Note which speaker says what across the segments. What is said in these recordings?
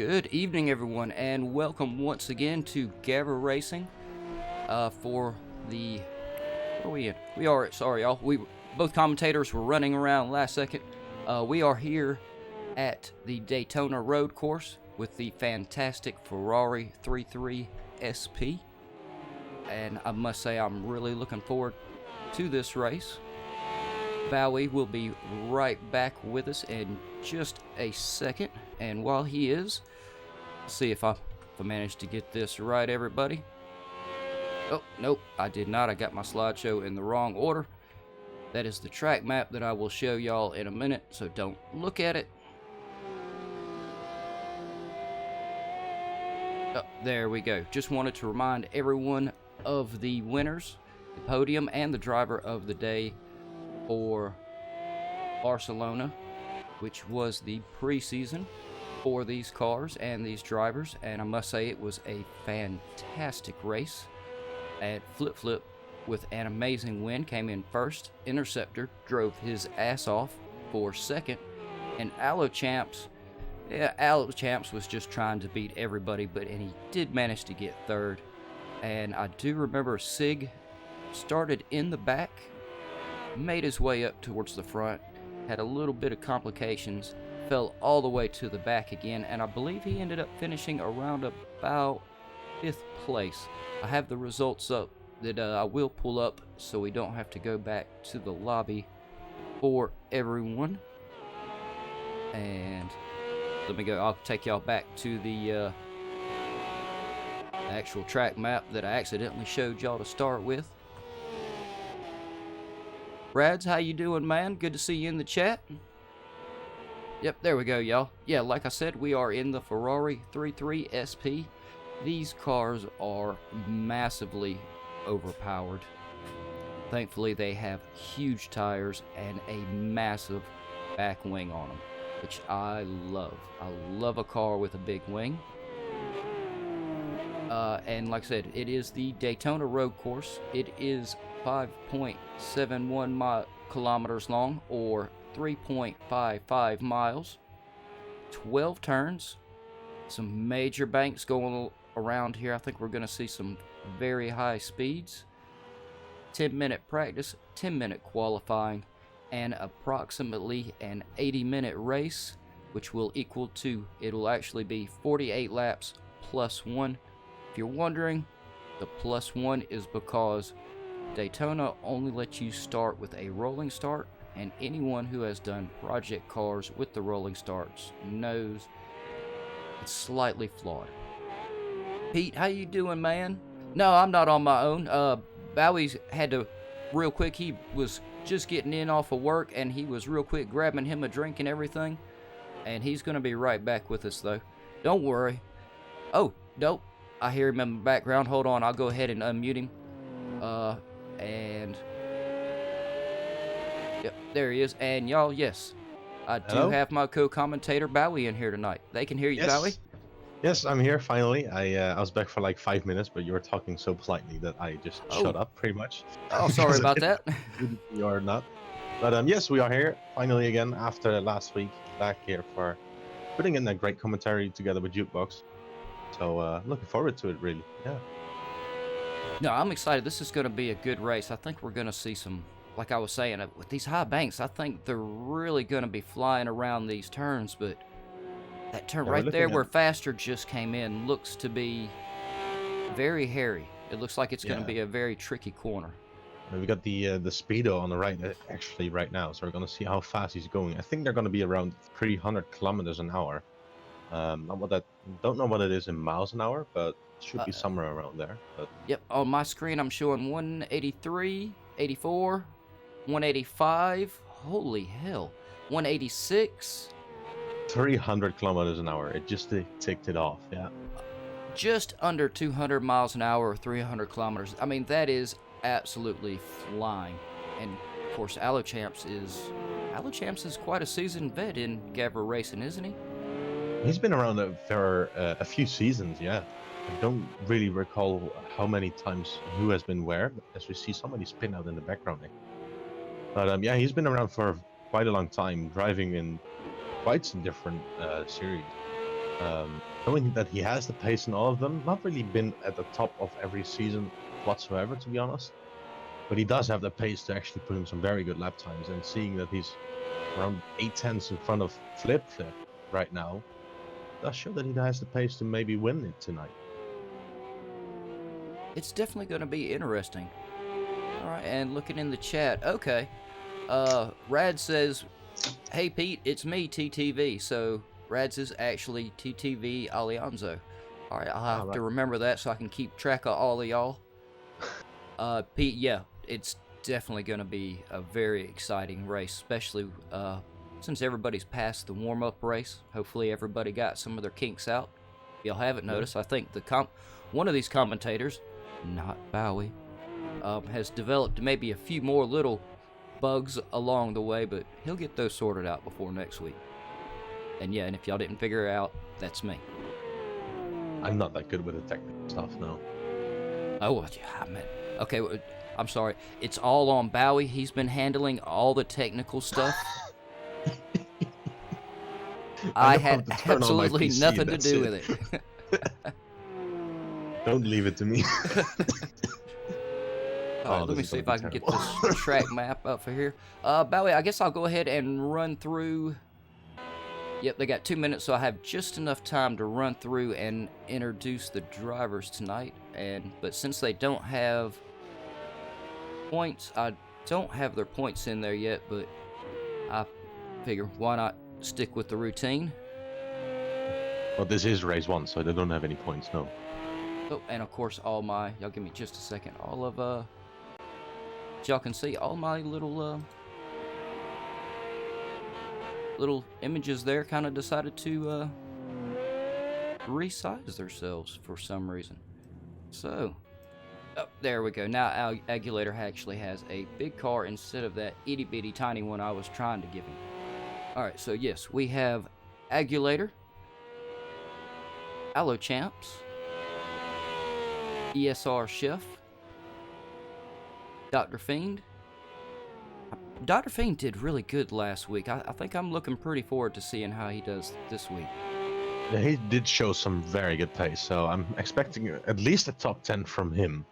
Speaker 1: Good evening, everyone, and welcome once again to GAVRA Racing. For the what are we in? We are sorry, y'all. Both commentators were running around last second. We are here at the Daytona road course with the fantastic Ferrari 33 SP, and I must say I'm really looking forward to this race. Bowie will be right back with us in just a second, and while he is, let's see if I managed to get this right, everybody. Oh, nope, I did not. I got my slideshow in the wrong order. That is the track map that I will show y'all in a minute, so don't look at it. Oh, there we go. Just wanted to remind everyone of the winners, the podium, and the driver of the day for Barcelona, which was the preseason for these cars and these drivers, and I must say it was a fantastic race. And Flip Flip, with an amazing win, came in first. Interceptor drove his ass off for second, and Aloe Champs was just trying to beat everybody, and he did manage to get third. And I do remember Sig started in the back, made his way up towards the front, had a little bit of complications, fell all the way to the back again, and I believe he ended up finishing around about 5th place. I have the results up that I will pull up so we don't have to go back to the lobby for everyone. And let me go, I'll take y'all back to the actual track map that I accidentally showed y'all to start with. Brads, how you doing, man? Good to see you in the chat. Yep, there we go, y'all. Yeah, like I said, we are in the Ferrari 33 SP. These cars are massively overpowered. Thankfully, they have huge tires and a massive back wing on them, which I love. I love a car with a big wing. And like I said, it is the Daytona road course. It is 5.71 kilometers long, or 3.55 miles, 12 turns, some major banks going around here. I think we're going to see some very high speeds, 10-minute practice, 10-minute qualifying, and approximately an 80-minute race, which will equal to, it'll actually be 48 laps plus 1. If you're wondering, the plus 1 is because Daytona only lets you start with a rolling start, and anyone who has done project cars with the rolling starts knows it's slightly flawed. Pete, how you doing, man? No, I'm not on my own. Bowie's had to, real quick, he was just getting in off of work, and he was real quick grabbing him a drink and everything, and he's going to be right back with us, though. Don't worry. Oh, nope. I hear him in the background. Hold on, I'll go ahead and unmute him. And yep, there he is. And y'all, yes, I do have my co-commentator Bowie in here tonight. They can hear you, Bowie.
Speaker 2: Yes, I'm here finally. I was back for like 5 minutes, but you were talking so politely that I just shut up, pretty much.
Speaker 1: Oh, sorry about that.
Speaker 2: You're not. But yes, we are here finally again after last week. Back here for putting in a great commentary together with Jukebox. So looking forward to it, really. Yeah.
Speaker 1: No, I'm excited. This is going to be a good race. I think we're going to see some, like I was saying, with these high banks, I think they're really going to be flying around these turns, but that turn right there where Faster just came in looks to be very hairy. It looks like it's going to be a very tricky corner.
Speaker 2: We got the speedo on the right, actually, right now, so we're going to see how fast he's going. I think they're going to be around 300 kilometers an hour. Don't know what it is in miles an hour, but should be somewhere around there. But
Speaker 1: yep, on my screen I'm showing 183, 84, 185. Holy hell, 186.
Speaker 2: 300 kilometers an hour. It just ticked it off. Yeah.
Speaker 1: Just under 200 miles an hour, or 300 kilometers. I mean, that is absolutely flying. And of course, Aloe Champs is quite a seasoned vet in GAVRA Racing, isn't he?
Speaker 2: He's been around for a few seasons, yeah. I don't really recall how many times who has been where, as we see somebody spin out in the background. But yeah, he's been around for quite a long time, driving in quite some different series. Knowing that he has the pace in all of them, not really been at the top of every season whatsoever, to be honest. But he does have the pace to actually put in some very good lap times, and seeing that he's around 8 tenths in front of Flip right now, does show that he has the pace to maybe win it tonight.
Speaker 1: It's definitely going to be interesting. All right, and looking in the chat, okay. Rad says, "Hey Pete, it's me, TTV." So Rad's is actually TTV Alianzo. All right, I'll have to remember that so I can keep track of all of y'all. Pete, yeah, it's definitely going to be a very exciting race, especially since everybody's passed the warm-up race. Hopefully everybody got some of their kinks out. If y'all haven't noticed, I think one of these commentators, not Bowie, has developed maybe a few more little bugs along the way, but he'll get those sorted out before next week. And yeah, and if y'all didn't figure it out, that's me.
Speaker 2: I'm not that good with the technical stuff, no.
Speaker 1: Oh, yeah, man. Okay, I'm sorry. It's all on Bowie. He's been handling all the technical stuff. I had absolutely nothing to do with it.
Speaker 2: Don't leave it to me.
Speaker 1: All right, let me see if I can get this track map up for here. Bowie, I guess I'll go ahead and run through. Yep, they got 2 minutes, so I have just enough time to run through and introduce the drivers tonight. But since they don't have points, I don't have their points in there yet, but I figure why not stick with the routine.
Speaker 2: Well, this is race 1, so they don't have any points, no.
Speaker 1: Oh, and of course y'all give me just a second, all of, y'all can see all my little images there kind of decided to resize themselves for some reason. So, oh, there we go. Now Aguilator actually has a big car instead of that itty bitty tiny one I was trying to give him. Alright, so yes, we have Aguilator, Allo Champs, ESR Chef, Dr. Fiend. Dr. Fiend did really good last week. I think I'm looking pretty forward to seeing how he does this week.
Speaker 2: Yeah, he did show some very good pace, so I'm expecting at least a top 10 from him.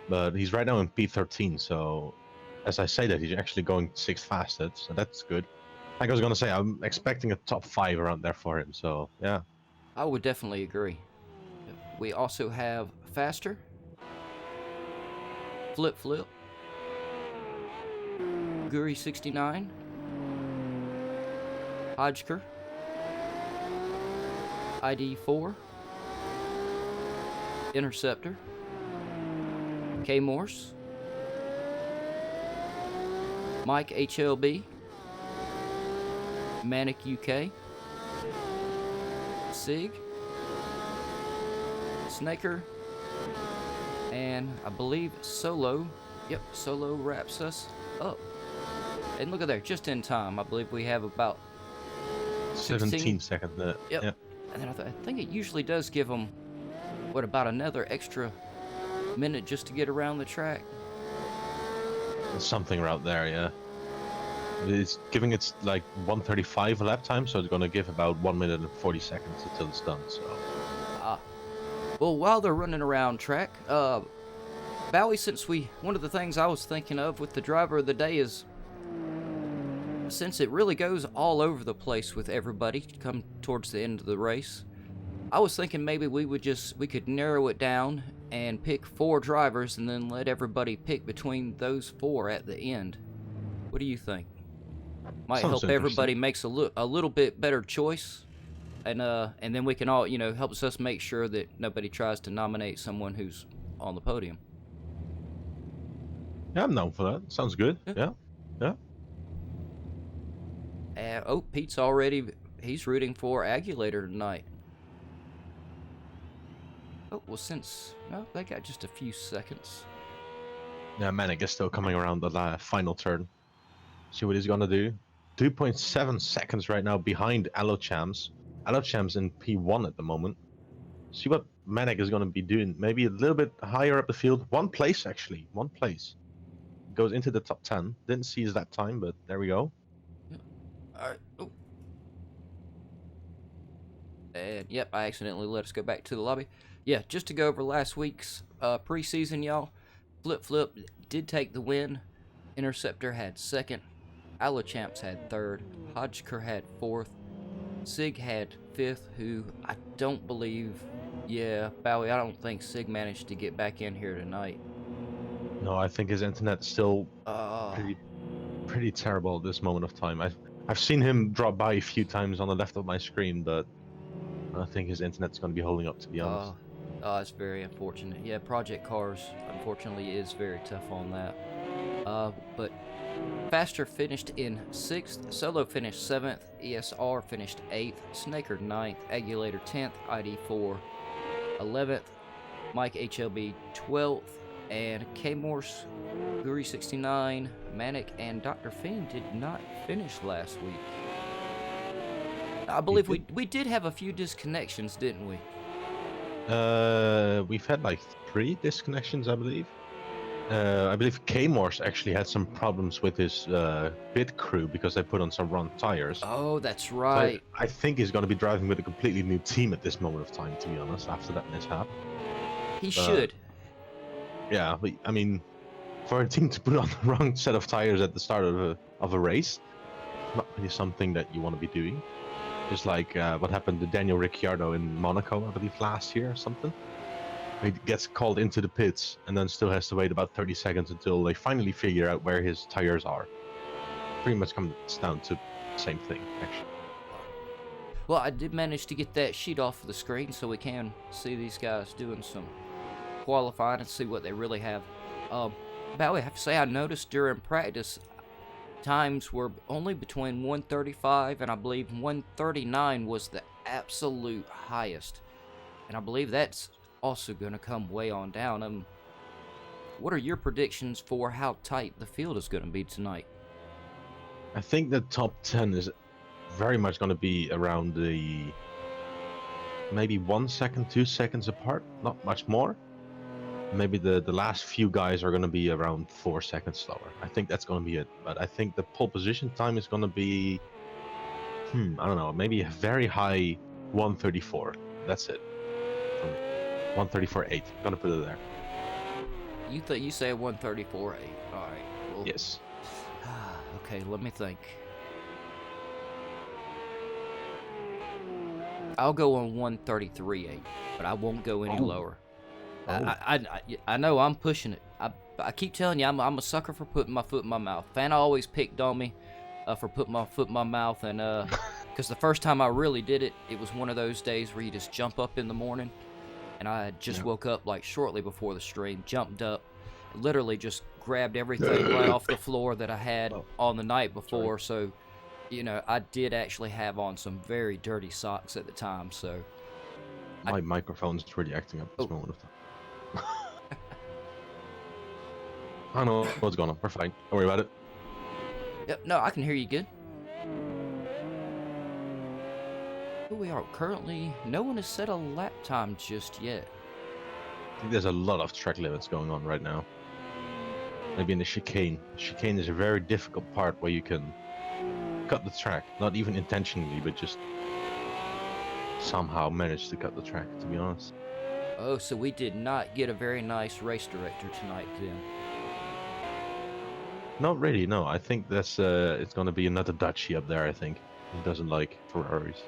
Speaker 2: But he's right now in P13, so as I say that, he's actually going 6th fastest, so that's good. Like I was going to say, I'm expecting a top 5 around there for him, so yeah.
Speaker 1: I would definitely agree. We also have Faster, Flip, Guri 69, Hodgker, ID 4, Interceptor, K Morse, Mike HLB, Manic UK, Sig, Snaker, and I believe Solo. Yep, Solo wraps us up. And look at there, just in time. I believe we have about
Speaker 2: 17 seconds there.
Speaker 1: Yep. And then I think it usually does give them, about another extra minute just to get around the track?
Speaker 2: Something around there, yeah. It's giving it like 1:35 lap time, so it's going to give about 1 minute and 40 seconds until it's done, so.
Speaker 1: Well, while they're running around track, Bowie, one of the things I was thinking of with the driver of the day is, since it really goes all over the place with everybody come towards the end of the race, I was thinking maybe we could narrow it down and pick 4 drivers and then let everybody pick between those 4 at the end. What do you think? Might help everybody makes a little bit better choice. And then we can all, helps us make sure that nobody tries to nominate someone who's on the podium.
Speaker 2: Yeah, I'm down for that. Sounds good. Yeah.
Speaker 1: Pete's he's rooting for Aguilator tonight. Oh, well, they got just a few seconds.
Speaker 2: Yeah, Manic is still coming around the final turn. See what he's gonna do. 2.7 seconds right now behind Allo Champs. Allo Champs in P1 at the moment. See what Manic is gonna be doing. Maybe a little bit higher up the field. 1 place, actually. 1 place. Goes into the top 10. Didn't seize that time, but there we go.
Speaker 1: Alright. Oh. And yep, I accidentally let us go back to the lobby. Yeah, just to go over last week's preseason, y'all. Flip did take the win. Interceptor had second. Alochamps had third. Hodgker had fourth. Sig had fifth, who I don't believe. Yeah, Bowie, I don't think Sig managed to get back in here tonight.
Speaker 2: No, I think his internet's still
Speaker 1: Uh,
Speaker 2: pretty terrible at this moment of time. I've seen him drop by a few times on the left of my screen, but I don't think his internet's going to be holding up, to be honest.
Speaker 1: It's very unfortunate. Yeah, Project Cars, unfortunately, is very tough on that. But Faster finished in 6th, Solo finished 7th, ESR finished 8th, Snaker 9th, Agulator 10th, ID4 11th, Mike HLB 12th, and K-Morse, Guri69, Manic, and Dr. Fiend did not finish last week. I believe we did have a few disconnections, didn't we?
Speaker 2: We've had like 3 disconnections, I believe. I believe K-Morse actually had some problems with his pit crew because they put on some wrong tires.
Speaker 1: Oh, that's right.
Speaker 2: So I think he's going to be driving with a completely new team at this moment of time, to be honest, after that mishap.
Speaker 1: He should.
Speaker 2: Yeah, but, I mean, for a team to put on the wrong set of tires at the start of a race, not really something that you want to be doing. Just like what happened to Daniel Ricciardo in Monaco, I believe, last year or something. He gets called into the pits and then still has to wait about 30 seconds until they finally figure out where his tires are. Pretty much comes down to the same thing, actually.
Speaker 1: Well, I did manage to get that sheet off of the screen so we can see these guys doing some qualifying and see what they really have. Bowie, I have to say, I noticed during practice, times were only between 135 and I believe 139 was the absolute highest. And I believe that's also going to come way on down. What are your predictions for how tight the field is going to be tonight?
Speaker 2: I think the top 10 is very much going to be around the maybe 1 second, 2 seconds apart, not much more. Maybe the last few guys are going to be around 4 seconds slower. I think that's going to be it. But I think the pole position time is going to be, I don't know, maybe a very high 134. That's it. 134.8. I'm going to put it there.
Speaker 1: You say 134.8. All right. Well,
Speaker 2: yes.
Speaker 1: Okay, let me think. I'll go on 133.8, but I won't go any lower. I know I'm pushing it. I keep telling you, I'm a sucker for putting my foot in my mouth. Fana always picked on me for putting my foot in my mouth, and because the first time I really did it, it was one of those days where you just jump up in the morning, and I just woke up like shortly before the stream, jumped up, literally just grabbed everything right off the floor that I had on the night before. So, you know, I did actually have on some very dirty socks at the time. So
Speaker 2: my microphone's really acting up at this moment of time. I don't know what's going on. We're fine. Don't worry about it.
Speaker 1: Yep, no, I can hear you good. Here we are. Currently, no one has set a lap time just yet.
Speaker 2: I think there's a lot of track limits going on right now. Maybe in the chicane. The chicane is a very difficult part where you can cut the track. Not even intentionally, but just somehow manage to cut the track, to be honest.
Speaker 1: Oh, so we did not get a very nice race director tonight, then?
Speaker 2: Not really, no. I think that's it's going to be another Dutchie up there, I think. He doesn't like Ferraris.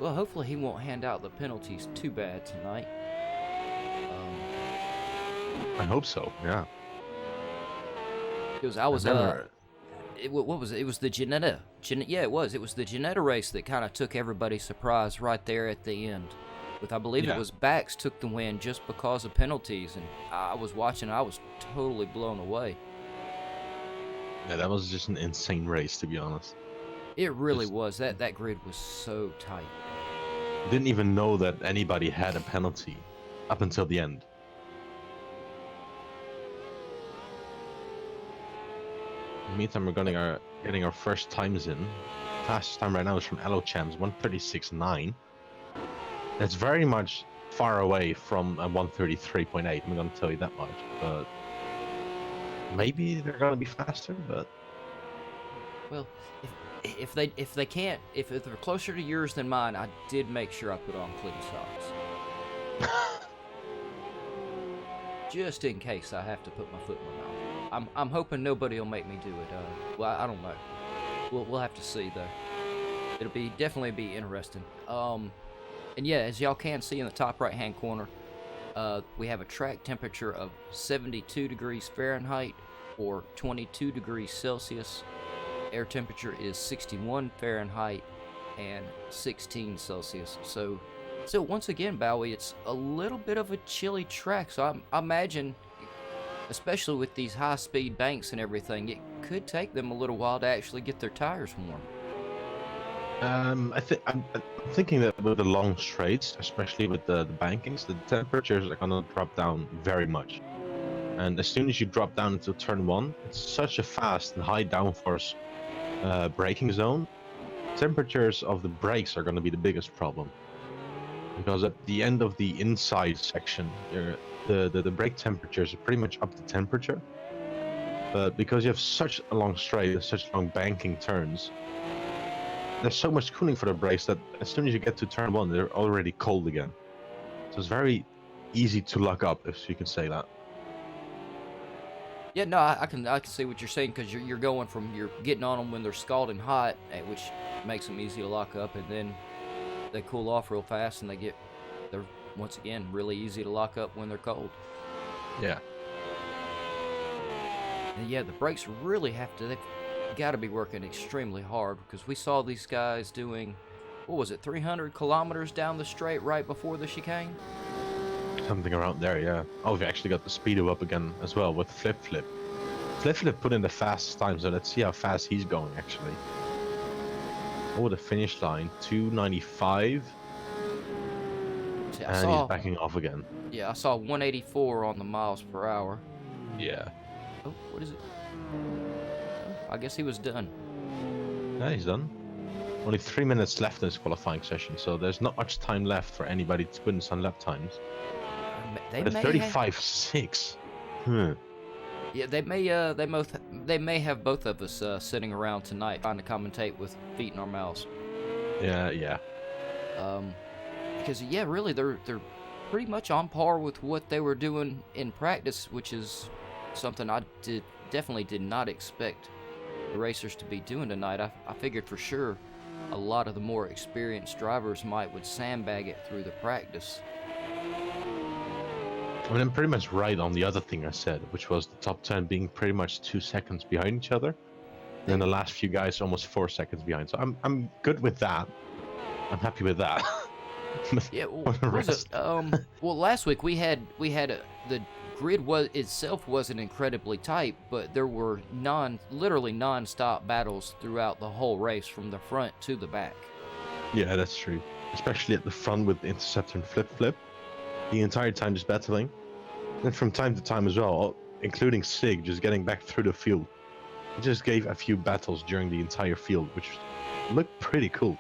Speaker 1: Well, hopefully he won't hand out the penalties too bad tonight.
Speaker 2: I hope so, yeah.
Speaker 1: Because what was it? It was the Ginetta. It was the Ginetta race that kind of took everybody surprise right there at the end. With, I believe it was Bax took the win just because of penalties, and I was watching, I was totally blown away.
Speaker 2: Yeah, that was just an insane race, to be honest.
Speaker 1: It really was. That grid was so tight.
Speaker 2: Didn't even know that anybody had a penalty up until the end. In the meantime, we're getting our first times in. Fastest time right now is from Alochamps, 136.9. That's very much far away from a 133.8. I'm going to tell you that much, but maybe they're going to be faster. But
Speaker 1: well, if they can't, if they're closer to yours than mine, I did make sure I put on clean socks. Just in case I have to put my foot in my mouth. I'm hoping nobody will make me do it. Well, I don't know. We'll have to see though. It'll definitely be interesting. And yeah, as y'all can see in the top right hand corner, we have a track temperature of 72 degrees Fahrenheit or 22 degrees Celsius. Air temperature is 61 Fahrenheit and 16 Celsius. So once again, Bowie, it's a little bit of a chilly track. So I imagine, especially with these high-speed banks and everything, it could take them a little while to actually get their tires warm.
Speaker 2: I'm thinking that with the long straights, especially with the bankings, the temperatures are gonna drop down very much. And as soon as you drop down into turn 1, it's such a fast and high downforce braking zone. Temperatures of the brakes are gonna be the biggest problem. Because at the end of the inside section, the brake temperatures are pretty much up to temperature. But because you have such a long straight and such long banking turns, there's so much cooling for the brakes that as soon as you get to turn 1, they're already cold again. So it's very easy to lock up, if you can say that.
Speaker 1: Yeah, no, I can see what you're saying, because you're getting on them when they're scalding hot, which makes them easy to lock up, and then they cool off real fast, and they're once again really easy to lock up when they're cold.
Speaker 2: Yeah.
Speaker 1: And yeah, the brakes really they've got to be working extremely hard, because we saw these guys doing, what was it, 300 kilometers down the straight right before the chicane?
Speaker 2: Something around there, yeah. Oh, we've actually got the speedo up again as well with Flip Flip. Flip Flip put in the fastest time, so let's see how fast he's going actually. Oh, the finish line, 295. And he's backing off again.
Speaker 1: Yeah, I saw 184 on the miles per hour.
Speaker 2: Yeah.
Speaker 1: Oh, what is it? Oh, I guess he was done.
Speaker 2: Yeah, he's done. Only 3 minutes left in this qualifying session, so there's not much time left for anybody to put in some lap times.
Speaker 1: They
Speaker 2: but 35.6.
Speaker 1: Yeah, they may have both of us sitting around tonight trying to commentate with feet in our mouths.
Speaker 2: Yeah.
Speaker 1: Because yeah, really they're pretty much on par with what they were doing in practice, which is something I definitely did not expect the racers to be doing tonight. I figured for sure a lot of the more experienced drivers would sandbag it through the practice.
Speaker 2: I mean, I'm pretty much right on the other thing I said, which was the top 10 being pretty much 2 seconds behind each other. And then the last few guys almost 4 seconds behind. So I'm good with that. I'm happy with that.
Speaker 1: Yeah, well, last week we had the grid itself wasn't incredibly tight, but there were literally non-stop battles throughout the whole race from the front to the back.
Speaker 2: Yeah, that's true. Especially at the front with the Interceptor and Flip Flip. The entire time just battling. And from time to time as well, including Sig just getting back through the field. He just gave a few battles during the entire field, which looked pretty cool.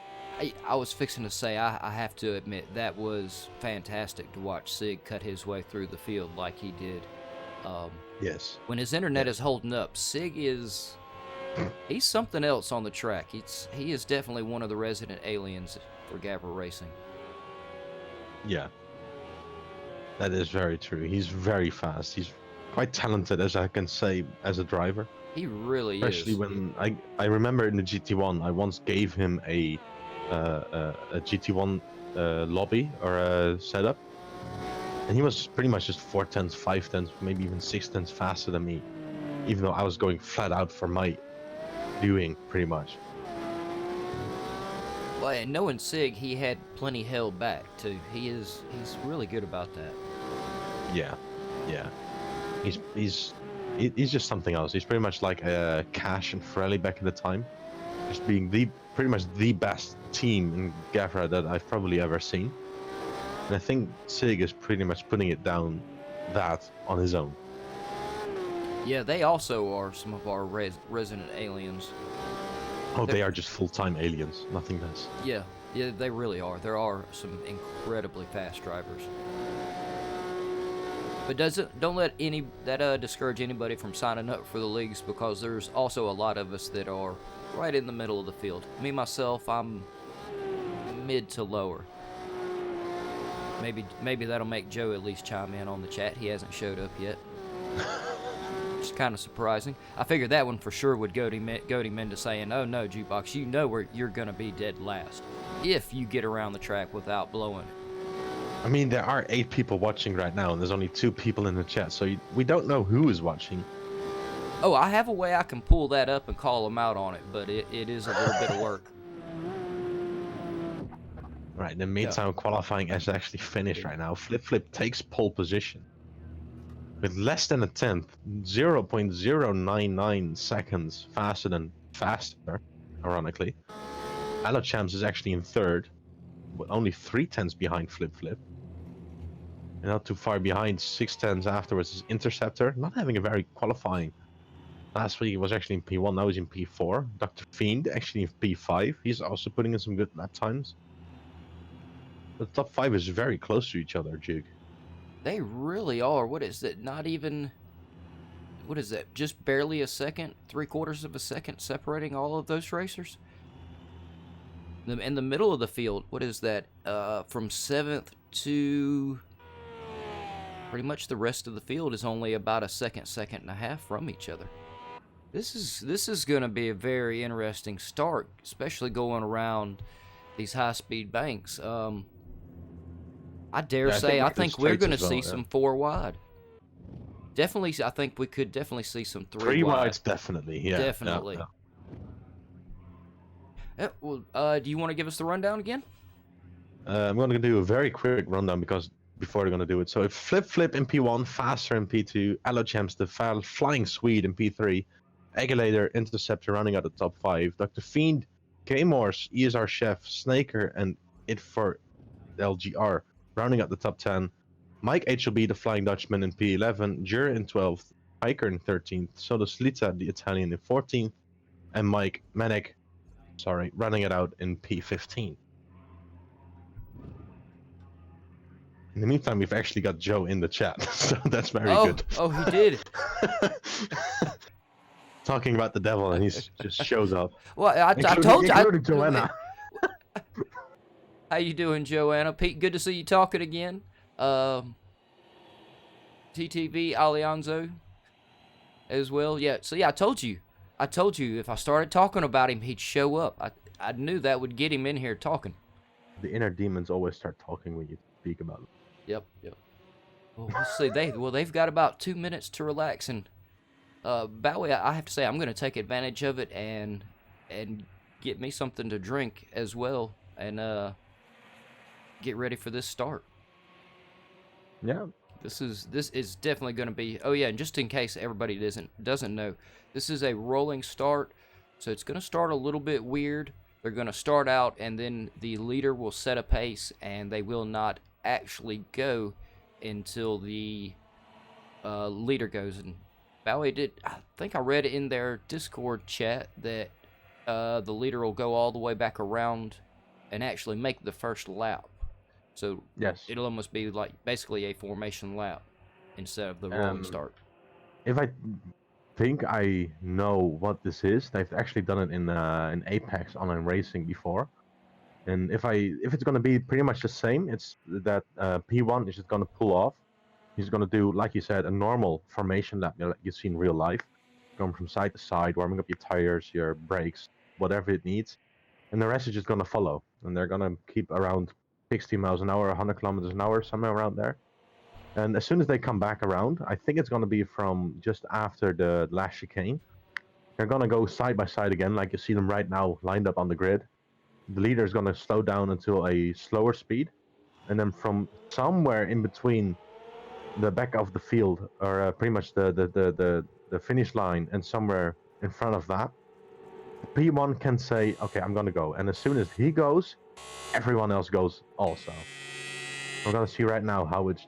Speaker 1: I was fixing to say, I have to admit, that was fantastic to watch Sig cut his way through the field like he did.
Speaker 2: Yes.
Speaker 1: When his internet is holding up, Sig he's something else on the track. He is definitely one of the resident aliens for GAVRA Racing.
Speaker 2: Yeah. That is very true. He's very fast. He's quite talented, as I can say, as a driver.
Speaker 1: He really
Speaker 2: Especially
Speaker 1: is.
Speaker 2: when I remember in the GT1, I once gave him a GT1 lobby or a setup, and he was pretty much just 4/10, 5/10, maybe even 6/10 faster than me, even though I was going flat out for my doing pretty much.
Speaker 1: Well, and knowing Sig, he had plenty held back too. He's really good about that.
Speaker 2: Yeah. He's just something else. He's pretty much like Cash and Ferrari back in the time, just being pretty much the best team in GAVRA that I've probably ever seen. And I think Sig is pretty much putting it down that on his own.
Speaker 1: Yeah, they also are some of our resident aliens.
Speaker 2: Oh, they are just full-time aliens, nothing less.
Speaker 1: Yeah, they really are. There are some incredibly fast drivers. But don't let that discourage anybody from signing up for the leagues, because there's also a lot of us that are right in the middle of the field. Me myself, I'm mid to lower. Maybe that'll make Joe at least chime in on the chat. He hasn't showed up yet. It's kind of surprising. I figured that one for sure would goad him into saying, "Oh no, Jukebox, you know where you're gonna be dead last if you get around the track without blowing it."
Speaker 2: I mean, there are 8 people watching right now, and there's only 2 people in the chat, so we don't know who is watching.
Speaker 1: Oh, I have a way I can pull that up and call them out on it, but it is a little bit of work.
Speaker 2: Right, in the meantime, qualifying has actually finished right now. Flip takes pole position with less than a tenth, 0.099 seconds faster, ironically. Champs is actually in third, with only 3/10 behind Flip. And not too far behind, 6/10 afterwards is Interceptor, not having a very qualifying. Last week he was actually in P1, now he's in P4. Dr. Fiend actually in P5, he's also putting in some good lap times. The top 5 is very close to each other, Jig.
Speaker 1: They really are. What is it? Not even... What is that? Just barely a second? 3/4 of a second separating all of those racers? In the middle of the field, what is that? From 7th to... Pretty much the rest of the field is only about a second and a half from each other. This is going to be a very interesting start, especially going around these high-speed banks. I dare say, I think we're going to see some 4 wide. Definitely, I think we could definitely see some 3 wide.
Speaker 2: Wides, definitely, yeah.
Speaker 1: Definitely. Yeah. Well, do you want to give us the rundown again?
Speaker 2: I'm going to do a very quick rundown before they're going to do it. So if Flip in P1, Faster in P2, Champs the Flying Swede in P3, Egulator, Interceptor running out the top 5, Dr. Fiend, K-Morse, ESR Chef, Snaker, and It for LGR rounding out the top 10. Mike HLB, the Flying Dutchman in P11, Jur in 12th, Hiker in 13th, Soda Slita, the Italian in 14th, and Mike Manic, running it out in P15. In the meantime, we've actually got Joe in the chat, so that's very good.
Speaker 1: Oh, he did.
Speaker 2: Talking about the devil, and he just shows up.
Speaker 1: Well, I told you.
Speaker 2: Including Joanna.
Speaker 1: How you doing, Joanna? Pete, good to see you talking again. TTV Alianzo as well. Yeah, so yeah, I told you if I started talking about him, he'd show up. I knew that would get him in here talking.
Speaker 2: The inner demons always start talking when you speak about them.
Speaker 1: Yep. Well, let's see. They've got about 2 minutes to relax, and Bowie, I have to say, I'm going to take advantage of it and get me something to drink as well, and get ready for this start.
Speaker 2: Yeah.
Speaker 1: This is definitely going to be... Oh, yeah, and just in case everybody doesn't know, this is a rolling start, so it's going to start a little bit weird. They're going to start out, and then the leader will set a pace, and they will not actually go until the leader goes. And Bowie I think I read in their Discord chat that the leader will go all the way back around and actually make the first lap. So
Speaker 2: yes,
Speaker 1: it'll almost be like basically a formation lap instead of the rolling start.
Speaker 2: If I think I know what this is, they've actually done it in Apex Online Racing before. And if it's going to be pretty much the same, it's that P1 is just going to pull off. He's going to do, like you said, a normal formation lap like you see in real life, going from side to side, warming up your tires, your brakes, whatever it needs. And the rest is just going to follow. And they're going to keep around 60 miles an hour, 100 kilometers an hour, somewhere around there. And as soon as they come back around, I think it's going to be from just after the last chicane. They're going to go side by side again, like you see them right now lined up on the grid. The leader is going to slow down until a slower speed. And then from somewhere in between the back of the field, or pretty much the finish line, and somewhere in front of that, P1 can say, okay, I'm going to go. And as soon as he goes, everyone else goes also. We're going to see right now how it's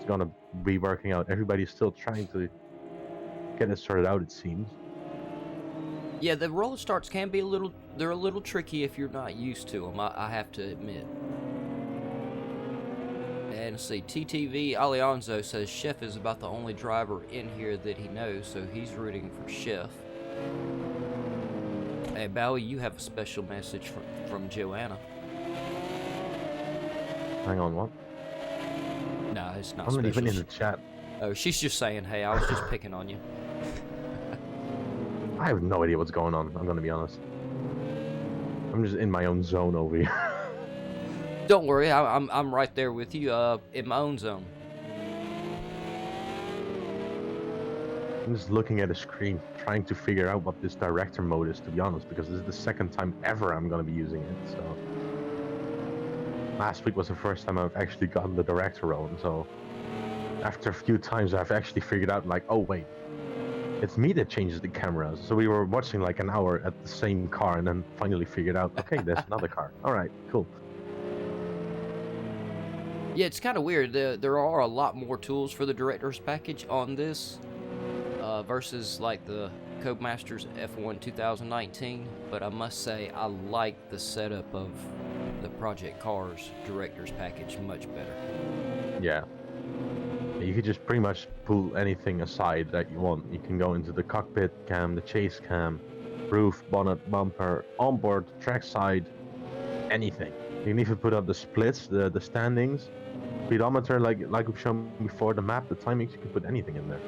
Speaker 2: going to be working out. Everybody's still trying to get it sorted out, it seems.
Speaker 1: Yeah, the roller starts can be a little tricky if you're not used to them, I have to admit. And let's see, TTV Alianzo says Chef is about the only driver in here that he knows, so he's rooting for Chef. Hey, Bowie, you have a special message from Joanna.
Speaker 2: Hang on, what?
Speaker 1: No, it's not
Speaker 2: I'm not
Speaker 1: special.
Speaker 2: even in the chat.
Speaker 1: Oh, she's just saying, hey, I was just picking on you.
Speaker 2: I have no idea what's going on, I'm gonna be honest. I'm just in my own zone over here.
Speaker 1: Don't worry, I'm right there with you, in my own zone.
Speaker 2: I'm just looking at the screen, trying to figure out what this director mode is, to be honest, because this is the second time ever I'm gonna be using it, so... Last week was the first time I've actually gotten the director role, so... After a few times I've actually figured out, like, oh wait, it's me that changes the cameras. So we were watching like an hour at the same car and then finally figured out, okay, there's another car. Alright, cool.
Speaker 1: Yeah, it's kind of weird. There are a lot more tools for the director's package on this versus like the Codemasters F1 2019, but I must say I like the setup of the Project Cars director's package much better.
Speaker 2: Yeah. You could just pretty much pull anything aside that you want. You can go into the cockpit cam, the chase cam, roof, bonnet, bumper, onboard, trackside, anything. You can even put up the splits, the standings, speedometer, like we've shown before, the map, the timings. You can put anything in there.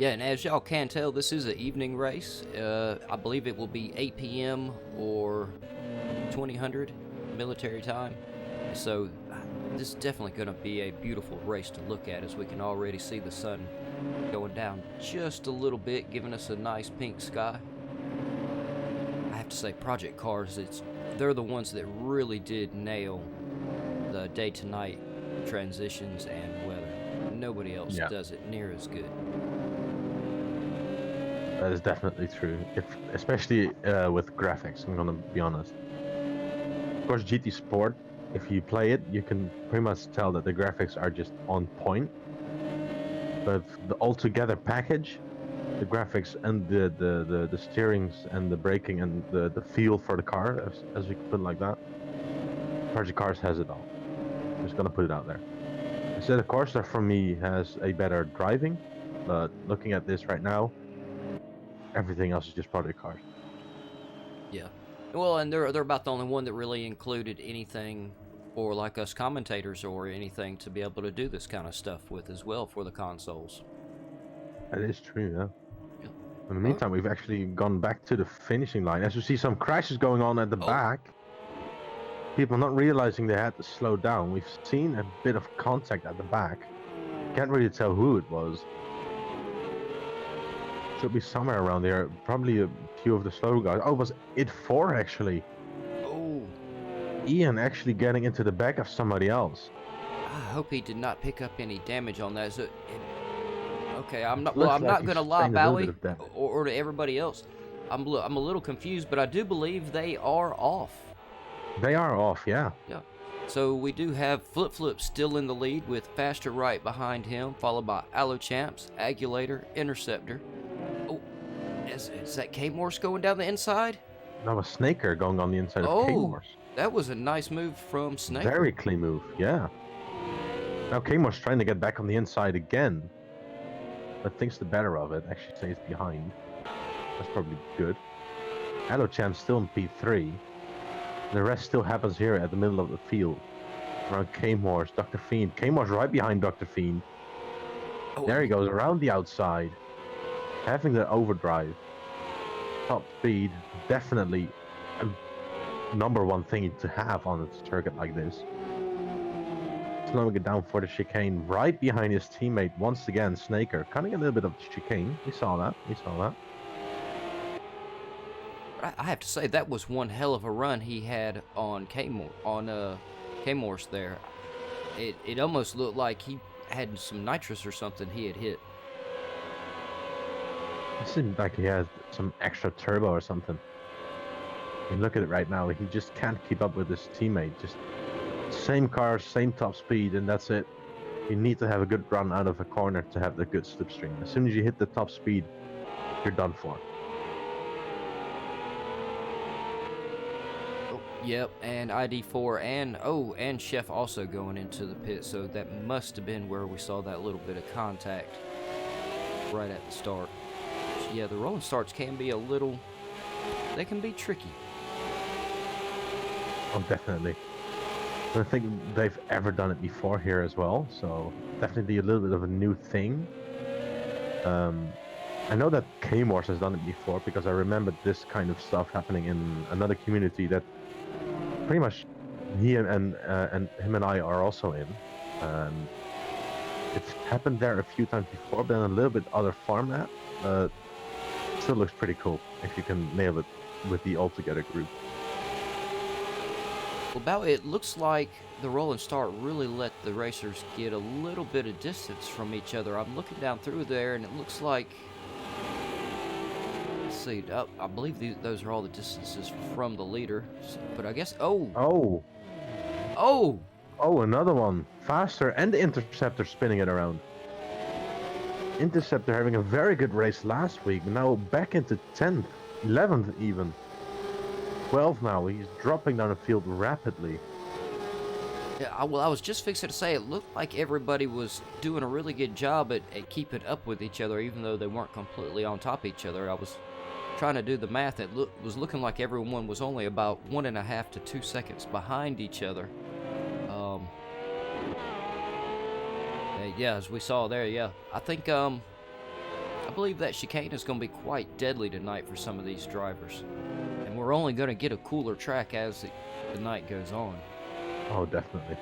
Speaker 1: Yeah, and as y'all can tell, this is an evening race. I believe it will be 8 p.m. or 2000 military time. So this is definitely going to be a beautiful race to look at, as we can already see the sun going down just a little bit, giving us a nice pink sky. I have to say, Project Cars, they're the ones that really did nail the day to night transitions and weather. Nobody else does it near as good.
Speaker 2: That is definitely true, especially with graphics, I'm gonna be honest. Of course, GT Sport, if you play it, you can pretty much tell that the graphics are just on point. But the altogether package, the graphics and the steerings and the braking and the feel for the car, as we can put it like that, Project Cars has it all. Just gonna put it out there. Instead of Corsa, for me, has a better driving, but looking at this right now, everything else is just Project Cars.
Speaker 1: Yeah. Well, and they're about the only one that really included anything for like us commentators or anything to be able to do this kind of stuff with as well for the consoles.
Speaker 2: That is true, yeah. In the meantime, we've actually gone back to the finishing line. As you see some crashes going on at the back, people not realizing they had to slow down. We've seen a bit of contact at the back. Can't really tell who it was. Should be somewhere around there. Probably a few of the slow guys. Oh, it was IT4 actually.
Speaker 1: Oh.
Speaker 2: Ian actually getting into the back of somebody else.
Speaker 1: I hope he did not pick up any damage on that. Okay, I'm not. Well, I'm not gonna lie, Bowie, or to everybody else. I'm a little confused, but I do believe they are off.
Speaker 2: They are off, yeah.
Speaker 1: Yeah. So we do have Flip Flip still in the lead with Faster right behind him, followed by Allochamps, Agulator, Interceptor. Oh, is that K-Morse going down the inside?
Speaker 2: That was Snaker going on the inside of K-Morse.
Speaker 1: That was a nice move from Snaker.
Speaker 2: Very clean move, yeah. Now K-Morse trying to get back on the inside again, but thinks the better of it, actually stays behind. That's probably good. Allochamp still in P3. The rest still happens here at the middle of the field. Around K-Morse, Dr. Fiend. K-Morse right behind Dr. Fiend. Oh. There he goes, around the outside. Having the overdrive. Top speed, definitely a #1 thing to have on a circuit like this. Slowing it down for the chicane, right behind his teammate once again, Snaker. Cutting a little bit of chicane. We saw that.
Speaker 1: I have to say, that was one hell of a run he had on K-Morse there. It almost looked like he had some nitrous or something he had hit.
Speaker 2: It seemed like he had some extra turbo or something. You look at it right now, he just can't keep up with his teammate. Just same car, same top speed, and that's it. You need to have a good run out of a corner to have the good slipstream. As soon as you hit the top speed, you're done for.
Speaker 1: Yep, and ID4 and Chef also going into the pit, so that must have been where we saw that little bit of contact right at the start. So yeah, the rolling starts can be they can be tricky.
Speaker 2: Oh, definitely. I don't think they've ever done it before here as well, so definitely a little bit of a new thing. I know that K-Morse has done it before because I remember this kind of stuff happening in another community that pretty much he and him and I are also in. It's happened there a few times before, but in a little bit other format. Still looks pretty cool if you can nail it with the altogether group.
Speaker 1: Well, it looks like the roll and start really let the racers get a little bit of distance from each other. I'm looking down through there, and it looks like, let's see, I believe those are all the distances from the leader. But I guess, oh,
Speaker 2: another one, faster, and the Interceptor spinning it around. Interceptor having a very good race last week, now back into 10th, 11th even. 12 now, he's dropping down the field rapidly.
Speaker 1: Yeah, well, I was just fixing to say, it looked like everybody was doing a really good job at keeping up with each other, even though they weren't completely on top of each other. I was trying to do the math. It was looking like everyone was only about 1.5 to 2 seconds behind each other. Yeah, as we saw there, yeah. I think, I believe that chicane is going to be quite deadly tonight for some of these drivers. And we're only going to get a cooler track as the night goes on.
Speaker 2: Oh, definitely.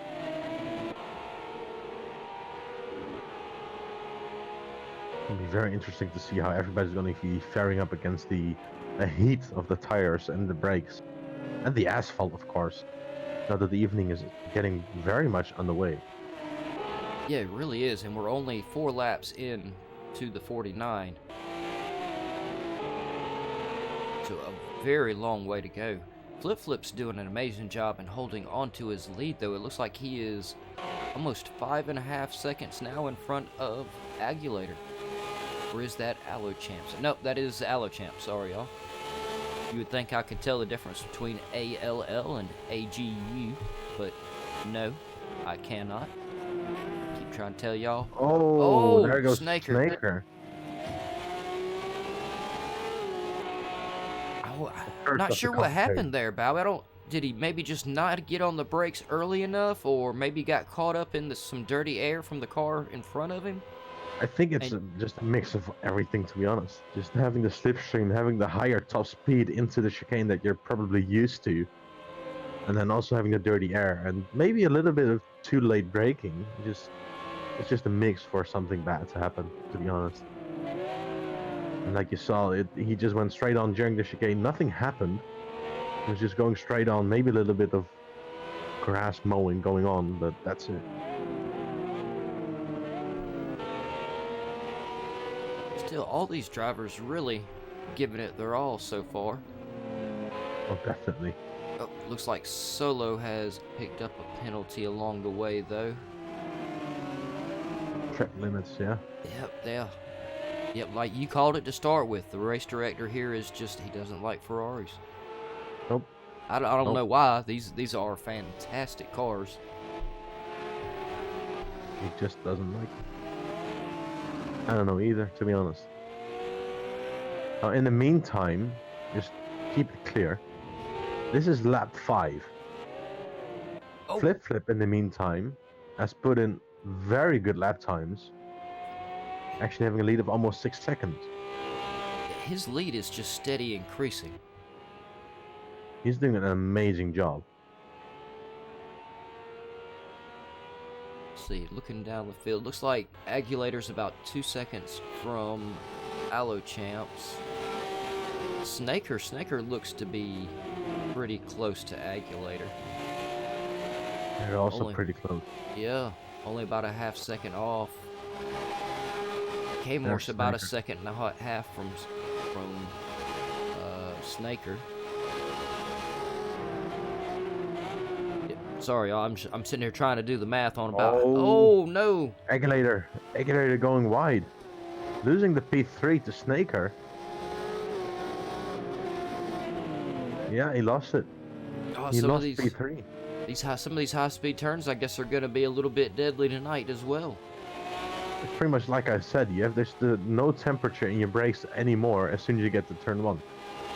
Speaker 2: It'll be very interesting to see how everybody's going to be faring up against the heat of the tires and the brakes. And the asphalt, of course. Now that the evening is getting very much underway.
Speaker 1: Yeah, it really is, and we're only 4 laps in to the 49. So a very long way to go. Flip-Flip's doing an amazing job in holding on to his lead, though. It looks like he is almost 5.5 seconds now in front of Agulator. Or is that Allo Champs? Nope, that is Allo Champs. Sorry, y'all. You would think I could tell the difference between ALL and AGU, but no, I cannot. Keep trying to tell y'all.
Speaker 2: Oh, there goes
Speaker 1: Snaker. I'm not sure what happened there, Bow. Did he maybe just not get on the brakes early enough, or maybe got caught up in some dirty air from the car in front of him?
Speaker 2: I think it's just a mix of everything, to be honest. Just having the slipstream, having the higher top speed into the chicane that you're probably used to, and then also having the dirty air, and maybe a little bit of too late braking. It's just a mix for something bad to happen, to be honest. And like you saw, he just went straight on during the chicane. Nothing happened. He was just going straight on. Maybe a little bit of grass mowing going on, but that's it.
Speaker 1: Still, all these drivers really giving it their all so far.
Speaker 2: Oh, definitely.
Speaker 1: Oh, looks like Solo has picked up a penalty along the way, though.
Speaker 2: Track limits, yeah.
Speaker 1: Yep, like you called it to start with. The race director here is just, he doesn't like Ferraris.
Speaker 2: Nope.
Speaker 1: I don't know why. These are fantastic cars.
Speaker 2: He just doesn't like it. I don't know either, to be honest. Now, in the meantime, just keep it clear. This is lap 5.
Speaker 1: Oh.
Speaker 2: Flip, in the meantime, has put in very good lap times. Actually having a lead of almost 6 seconds.
Speaker 1: His lead is just steady increasing.
Speaker 2: He's doing an amazing job.
Speaker 1: Let's see, looking down the field, looks like Agulator's about 2 seconds from Allo Champs. Snaker looks to be pretty close to Agulator.
Speaker 2: They're also pretty close.
Speaker 1: Yeah, only about a half second off. K-Morse about a second and a half from Snaker. Yeah, sorry, y'all. I'm sitting here trying to do the math on about. Oh no!
Speaker 2: Agulator going wide, losing the P3 to Snaker. Yeah, he lost it.
Speaker 1: Oh,
Speaker 2: He
Speaker 1: some of
Speaker 2: lost
Speaker 1: these
Speaker 2: P3.
Speaker 1: some of these high-speed turns, I guess, are going to be a little bit deadly tonight as well.
Speaker 2: It's pretty much like I said, there's no temperature in your brakes anymore as soon as you get to turn 1.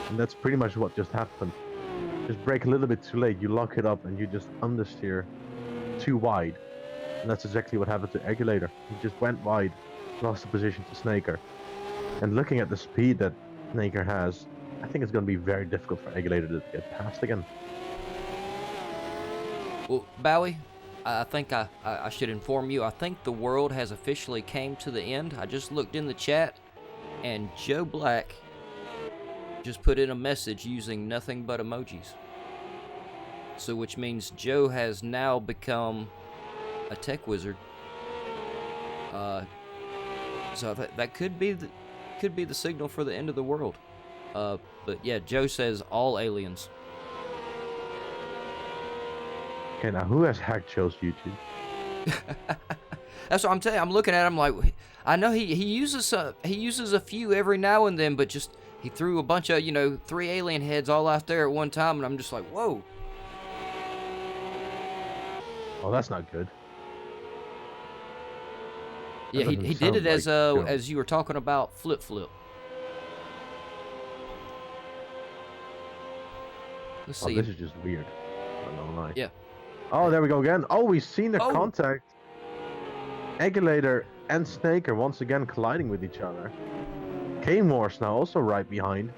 Speaker 2: And that's pretty much what just happened. Just brake a little bit too late, you lock it up and you just understeer too wide. And that's exactly what happened to Egulator. He just went wide, lost the position to Snaker. And looking at the speed that Snaker has, I think it's going to be very difficult for Egulator to get past again.
Speaker 1: Well, Bowie, I think I should inform you, I think the world has officially came to the end. I just looked in the chat, and Joe Black just put in a message using nothing but emojis. So, which means Joe has now become a tech wizard. So that could be the signal for the end of the world. But yeah, Joe says all aliens.
Speaker 2: Okay, now who has hacked Joe's YouTube?
Speaker 1: That's what I'm telling you. I'm looking at him like, I know he uses a few every now and then, but just he threw a bunch of 3 alien heads all out there at one time, and I'm just like, whoa.
Speaker 2: Oh, that's not good.
Speaker 1: Yeah, he did it as you were talking about flip. Let's see.
Speaker 2: Oh, this is just weird. I don't know.
Speaker 1: Yeah.
Speaker 2: Oh, there we go again. Oh, we've seen the
Speaker 1: Oh.
Speaker 2: contact. Egulator and Snaker once again colliding with each other. K-Morse now also right behind.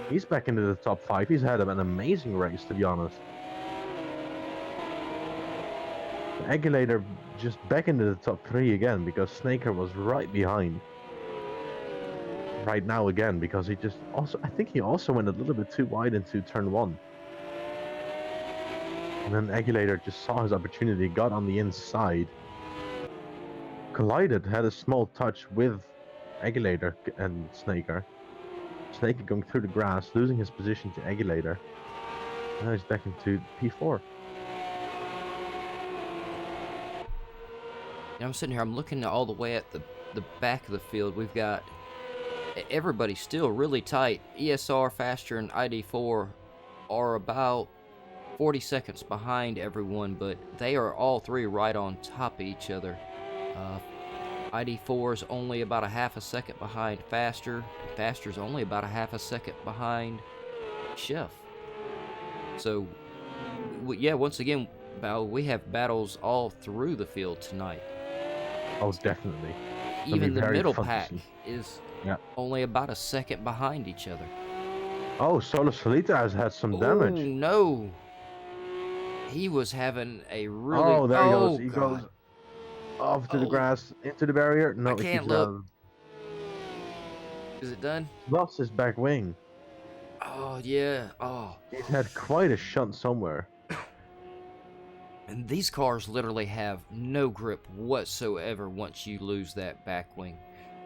Speaker 2: He's back into the top 5. He's had an amazing race, to be honest. Egulator just back into the top 3 again because Snaker was right behind. Right now again because I think he also went a little bit too wide into turn 1. And then Egulator just saw his opportunity, got on the inside, collided, had a small touch with Egulator and Snaker. Snaker going through the grass, losing his position to Egulator. Now he's back into P4.
Speaker 1: I'm sitting here, I'm looking all the way at the back of the field. We've got everybody still really tight. ESR, Faster, and ID4 are about 40 seconds behind everyone, but they are all 3 right on top of each other. ID4 is only about a half a second behind Faster. Faster's only about a half a second behind Chef. So, yeah, once again, we have battles all through the field tonight.
Speaker 2: Oh, definitely.
Speaker 1: Even the middle pack is
Speaker 2: Yeah.
Speaker 1: only about a second behind each other.
Speaker 2: Oh, Solo Solita has had some damage.
Speaker 1: Oh, no. He was having a really...
Speaker 2: Oh, there he goes. He
Speaker 1: God.
Speaker 2: goes off to the grass, into the barrier. No,
Speaker 1: I can't
Speaker 2: he
Speaker 1: look. Is it done?
Speaker 2: lost his back wing.
Speaker 1: Oh, yeah. Oh.
Speaker 2: He's had quite a shunt somewhere.
Speaker 1: And these cars literally have no grip whatsoever once you lose that back wing.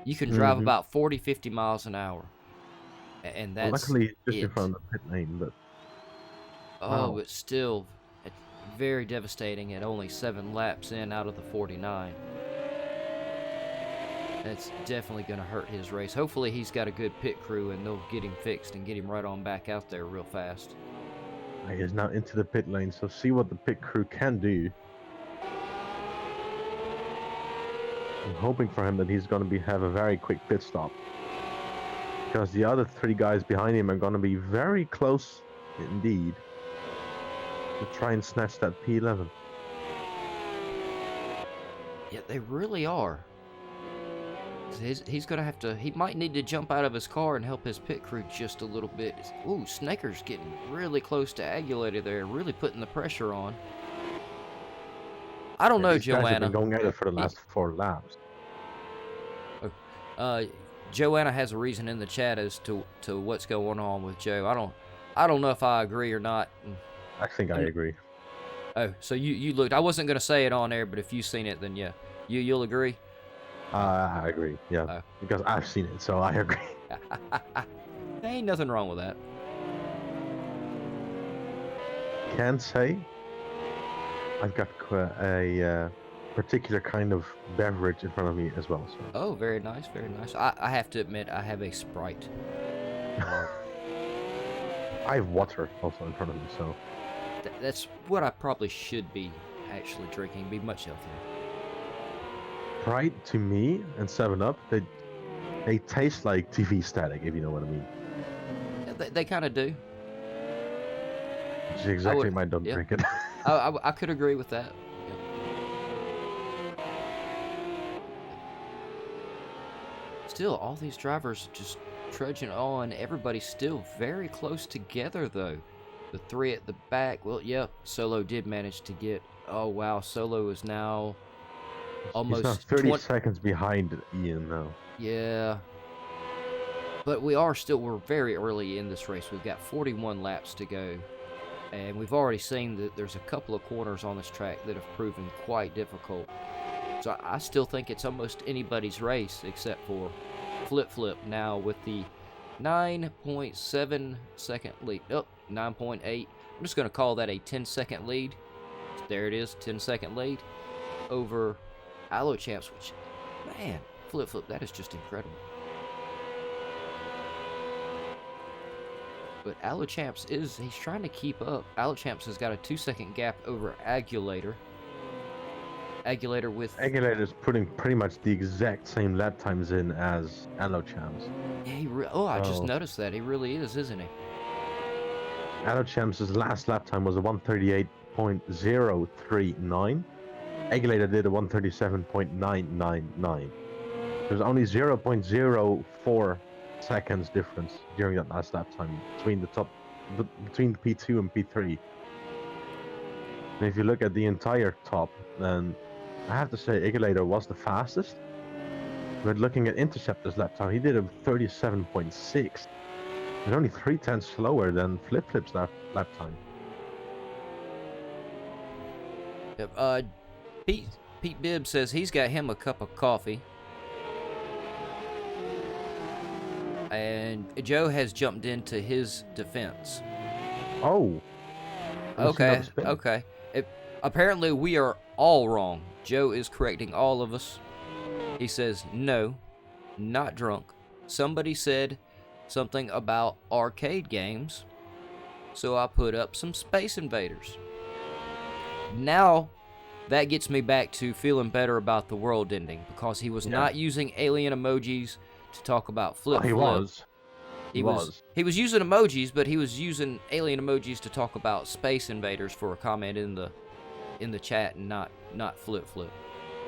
Speaker 1: You can drive about 40, 50 miles an hour. And that's
Speaker 2: Luckily, just in
Speaker 1: it.
Speaker 2: front of the pit lane, but...
Speaker 1: Oh,
Speaker 2: Wow.
Speaker 1: but still, very devastating at only 7 laps in out of the 49. That's definitely going to hurt his race. Hopefully he's got a good pit crew and they'll get him fixed and get him right on back out there real fast.
Speaker 2: He is now into the pit lane, so see what the pit crew can do. I'm hoping for him that he's going to have a very quick pit stop. Because the other 3 guys behind him are going to be very close indeed to try and snatch that P11.
Speaker 1: Yeah, they really are. He's gonna have to. He might need to jump out of his car and help his pit crew just a little bit. Ooh, Snaker's getting really close to Agulator there, really putting the pressure on. I don't know,
Speaker 2: These guys have
Speaker 1: Joanna.
Speaker 2: been going at it for the last 4 laps.
Speaker 1: Joanna has a reason in the chat as to what's going on with Joe. I don't know if I agree or not.
Speaker 2: I think I agree.
Speaker 1: Oh, so you looked. I wasn't gonna say it on air, but if you've seen it, then yeah, you'll agree.
Speaker 2: I agree, yeah.
Speaker 1: Oh.
Speaker 2: Because I've seen it, so I agree.
Speaker 1: Ain't nothing wrong with that.
Speaker 2: Can't say. I've got a particular kind of beverage in front of me as well. So.
Speaker 1: Oh, very nice, very nice. I have to admit, I have a Sprite.
Speaker 2: I have water also in front of me, so
Speaker 1: That's what I probably should be actually drinking. Be much healthier.
Speaker 2: Sprite to me and 7-Up, they taste like TV static, if you know what I mean.
Speaker 1: Yeah, they kind of do.
Speaker 2: Which is exactly
Speaker 1: would,
Speaker 2: why I don't
Speaker 1: yeah.
Speaker 2: drink it.
Speaker 1: I could agree with that. Yeah. Still, all these drivers just trudging on. Everybody's still very close together, though. The three at the back. Well, yeah, Solo did manage to get. Oh wow, Solo is now almost
Speaker 2: He's now 30 seconds behind Ian now.
Speaker 1: Yeah. But we're very early in this race. We've got 41 laps to go. And we've already seen that there's a couple of corners on this track that have proven quite difficult. So I still think it's almost anybody's race except for Flip now with the 9.7 second lead. Oh, 9.8. I'm just going to call that a 10-second lead. There it is, 10-second lead over Aloe Champs, which, man, Flip, that is just incredible. But Aloe Champs he's trying to keep up. Aloe Champs has got a 2-second gap over Agulator.
Speaker 2: Agulator's putting pretty much the exact same lap times in as Aloe Champs.
Speaker 1: Yeah, I just noticed that. He really is, isn't he?
Speaker 2: Aloe Champs' last lap time was a 138.039. Agulator did a 137.999. There's only 0.04 seconds difference during that last lap time between between P2 and P3. And if you look at the entire top, then I have to say Agulator was the fastest. But looking at Interceptor's lap time, he did a 37.6. And only 3/10 slower than Flip's lap time.
Speaker 1: Yep. Pete Bibb says he's got him a cup of coffee. And Joe has jumped into his defense.
Speaker 2: Oh.
Speaker 1: Okay. Apparently we are all wrong. Joe is correcting all of us. He says, no, not drunk. Somebody said something about arcade games, so I put up some Space Invaders. Now, that gets me back to feeling better about the world ending, because he was not using alien emojis to talk about Flip.
Speaker 2: He was.
Speaker 1: He was using emojis, but he was using alien emojis to talk about Space Invaders for a comment in the chat, and not Flip.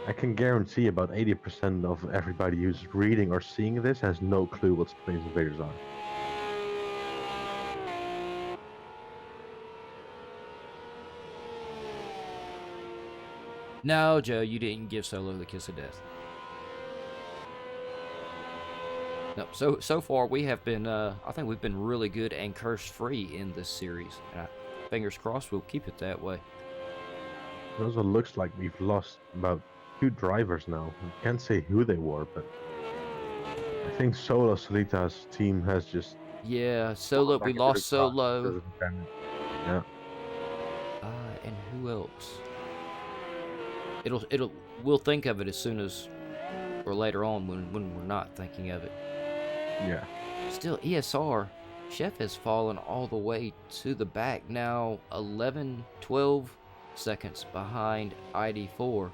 Speaker 2: I can guarantee about 80% of everybody who's reading or seeing this has no clue what Space Invaders are.
Speaker 1: No, Joe, you didn't give Solo the kiss of death. No, so far we have been, I think we've been really good and curse-free in this series. And fingers crossed we'll keep it that way.
Speaker 2: It also looks like we've lost about 2 drivers now. I can't say who they were, but I think Solo Solita's team has just...
Speaker 1: Yeah, Solo, we lost Solo.
Speaker 2: Yeah.
Speaker 1: And who else? We'll think of it as soon as, or later on when we're not thinking of it.
Speaker 2: Yeah.
Speaker 1: Still, ESR, Chef has fallen all the way to the back now, 12 seconds behind ID4.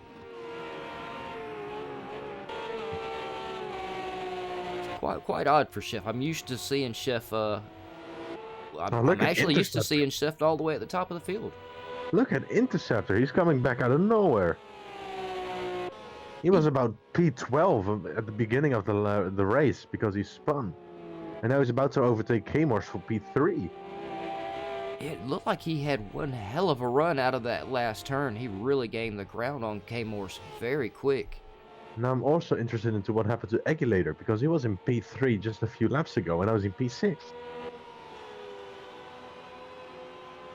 Speaker 1: It's quite odd for Chef. I'm used to seeing Chef. I'm actually used to seeing Chef all the way at the top of the field.
Speaker 2: Look at Interceptor. He's coming back out of nowhere. He was about P12 at the beginning of the race because he spun. And now he's about to overtake K-Morse for P3.
Speaker 1: It looked like he had one hell of a run out of that last turn. He really gained the ground on K-Morse very quick.
Speaker 2: Now I'm also interested into what happened to Agulator, because he was in P3 just a few laps ago and I was in P6.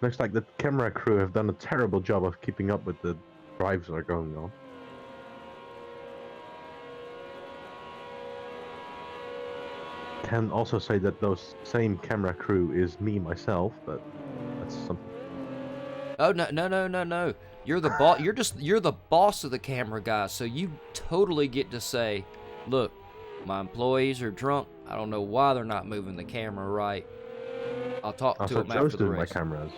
Speaker 2: Looks like the camera crew have done a terrible job of keeping up with the drives that are going on. Can also say that those same camera crew is me myself, but that's something.
Speaker 1: Oh no! You're the boss. You're the boss of the camera guys, so you totally get to say, "Look, my employees are drunk. I don't know why they're not moving the camera right. I'll talk to them after the race."
Speaker 2: My cameras.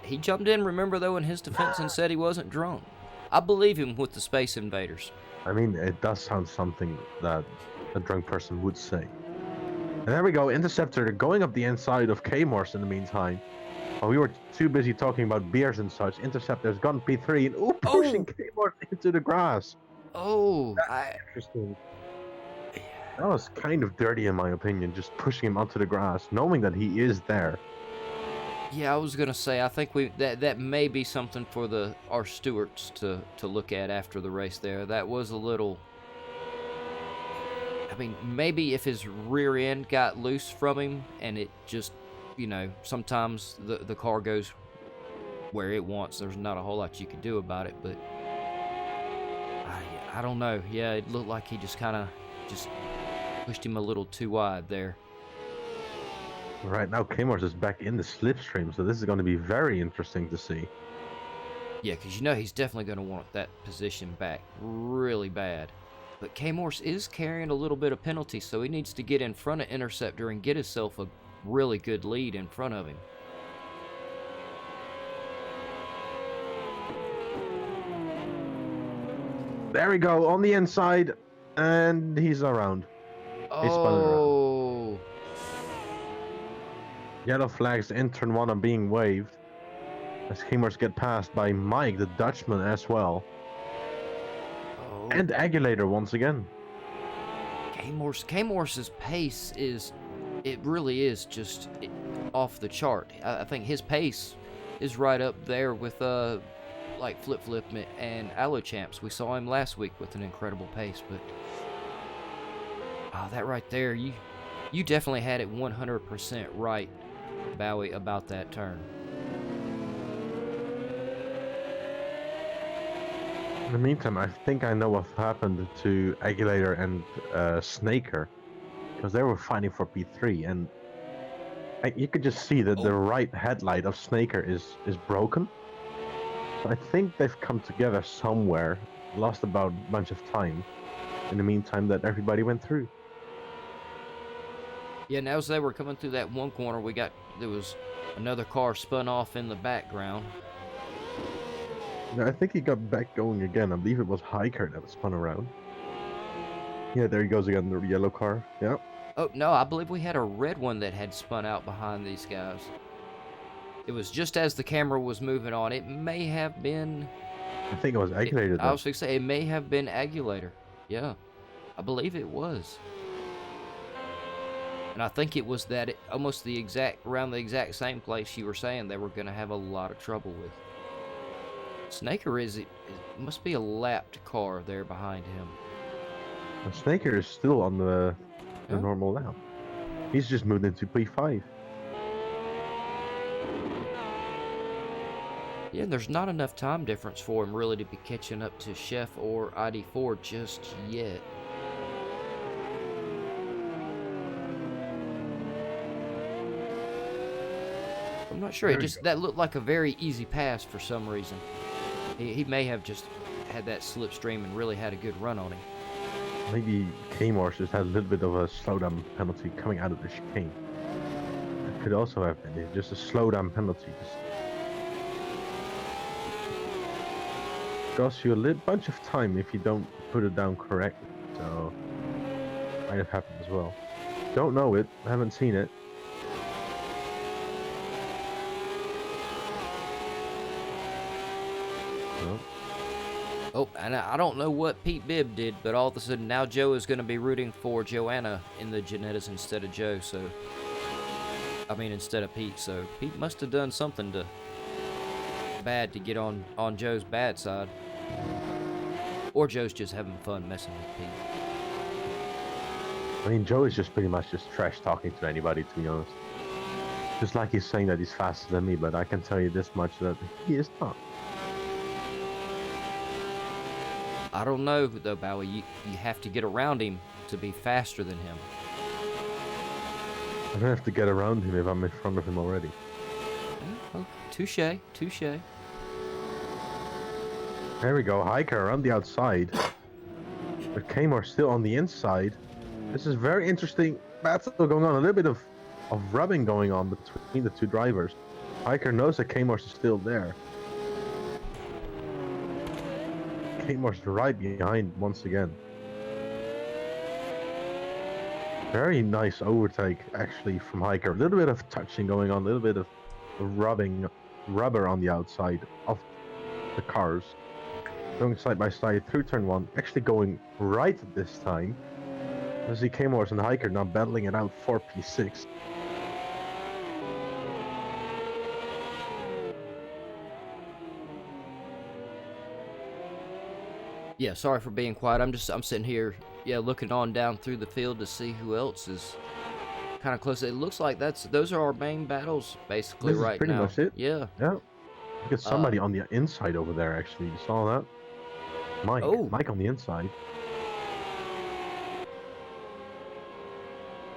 Speaker 1: he jumped in, remember, though, in his defense and said he wasn't drunk. I believe him with the Space Invaders.
Speaker 2: I mean, it does sound something that a drunk person would say. And there we go, Interceptor going up the inside of K-Morse in the meantime. While we were too busy talking about beers and such, Interceptor's gone P3 and pushing K-Morse into the grass.
Speaker 1: Oh,
Speaker 2: Interesting. That was kind of dirty in my opinion, just pushing him onto the grass, knowing that he is there.
Speaker 1: Yeah, I was gonna say, I think that may be something for our stewards to look at after the race there. That was a little. I mean, maybe if his rear end got loose from him and it just, sometimes the car goes where it wants. There's not a whole lot you can do about it, but I don't know. Yeah, it looked like he just kind of pushed him a little too wide there.
Speaker 2: Right now, K-Morse is back in the slipstream, so this is going to be very interesting to see.
Speaker 1: Yeah, because he's definitely going to want that position back really bad. But K-Morse is carrying a little bit of penalty, so he needs to get in front of Interceptor and get himself a really good lead in front of him.
Speaker 2: There we go, on the inside, and he's around. He's spun around. Yellow flags in turn 1 are being waved as K-Morse get passed by Mike, the Dutchman, as well. And Agulator once again.
Speaker 1: K-Morse's pace really is just off the chart. I think his pace is right up there with like Flip and Aloe Champs. We saw him last week with an incredible pace, but that right there, you definitely had it 100% right, Bowie, about that turn.
Speaker 2: In the meantime, I think I know what happened to Agulator and Snaker, because they were fighting for P3, and you could just see that the right headlight of Snaker is broken. So I think they've come together somewhere, lost about a bunch of time in the meantime that everybody went through.
Speaker 1: Yeah, and as they were coming through that one corner, there was another car spun off in the background.
Speaker 2: No, I think he got back going again. I believe it was Hiker that was spun around. Yeah, there he goes again, the yellow car. Yeah.
Speaker 1: Oh, no, I believe we had a red one that had spun out behind these guys. It was just as the camera was moving on. It may have been...
Speaker 2: I think it was Agulator.
Speaker 1: I was going to say, it may have been Agulator. Yeah, I believe it was. And I think it was almost around the exact same place you were saying they were going to have a lot of trouble with. Snaker it must be a lapped car there behind him.
Speaker 2: Well, Snaker is still on the normal lap. He's just moved into P5.
Speaker 1: Yeah, and there's not enough time difference for him really to be catching up to Chef or ID4 just yet. I'm not sure. That looked like a very easy pass for some reason. He may have just had that slipstream and really had a good run on him.
Speaker 2: Maybe K-Morse just had a little bit of a slowdown penalty coming out of the chicane. That could also have been just a slowdown penalty. Costs you a bunch of time if you don't put it down correctly. So, might have happened as well. Don't know it. Haven't seen it.
Speaker 1: Oh, and I don't know what Pete Bibb did, but all of a sudden now Joe is going to be rooting for Joanna in the Janettas instead of Joe, instead of Pete, so Pete must have done something bad to get on Joe's bad side. Or Joe's just having fun messing with Pete.
Speaker 2: I mean, Joe is just pretty much just trash talking to anybody, to be honest. Just like he's saying that he's faster than me, but I can tell you this much, that he is not.
Speaker 1: I don't know, though, Bowie. You have to get around him to be faster than him.
Speaker 2: I don't have to get around him if I'm in front of him already.
Speaker 1: Oh, touche.
Speaker 2: There we go, Hiker on the outside. But K-Morse still on the inside. This is very interesting battle going on. A little bit of rubbing going on between the two drivers. Hiker knows that K-Morse is still there. K-Morse right behind once again. Very nice overtake, actually, from Hiker. A little bit of touching going on, a little bit of rubber on the outside of the cars. Going side by side through turn 1, actually going right this time. You see K-Morse and Hiker now battling it out for P6.
Speaker 1: Yeah, sorry for being quiet. I'm sitting here, looking on down through the field to see who else is kind of close. It looks like those are our main battles basically
Speaker 2: This is
Speaker 1: right
Speaker 2: pretty
Speaker 1: now.
Speaker 2: much it.
Speaker 1: Yeah.
Speaker 2: Yeah. Look at somebody on the inside over there, actually. You saw that? Mike.
Speaker 1: Oh.
Speaker 2: Mike on the inside.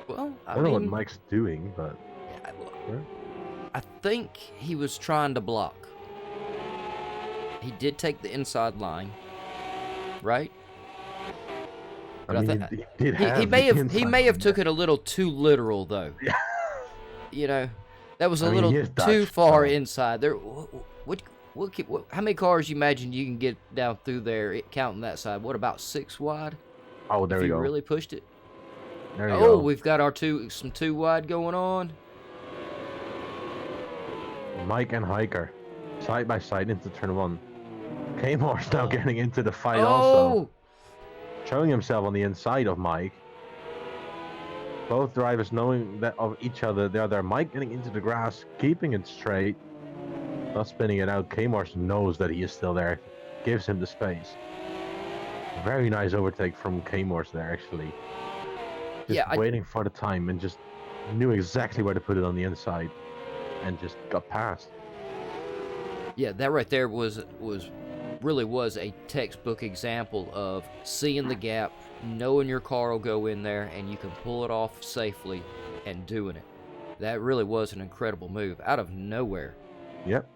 Speaker 1: Well,
Speaker 2: I don't know what Mike's doing, but...
Speaker 1: I think he was trying to block. He did take the inside line, right? But he may have took it a little too literal, though.
Speaker 2: Yeah.
Speaker 1: You know, that was a little too far inside. There, how many cars you imagine you can get down through there, counting that side? What, about 6 wide?
Speaker 2: Oh, there we go.
Speaker 1: If you really pushed it.
Speaker 2: There you go.
Speaker 1: Oh, we've got our some 2 wide going on.
Speaker 2: Mike and Hiker, side by side into turn 1. K-Morse now getting into the fight also. Showing himself on the inside of Mike. Both drivers knowing that of each other. They are there. Mike getting into the grass, keeping it straight. Not spinning it out. K-Morse knows that he is still there. Gives him the space. Very nice overtake from K-Morse there, actually. Just waiting for the time and just knew exactly where to put it on the inside. And just got past.
Speaker 1: Yeah, that right there really was a textbook example of seeing the gap, knowing your car will go in there, and you can pull it off safely and doing it. That really was an incredible move out of nowhere.
Speaker 2: Yep.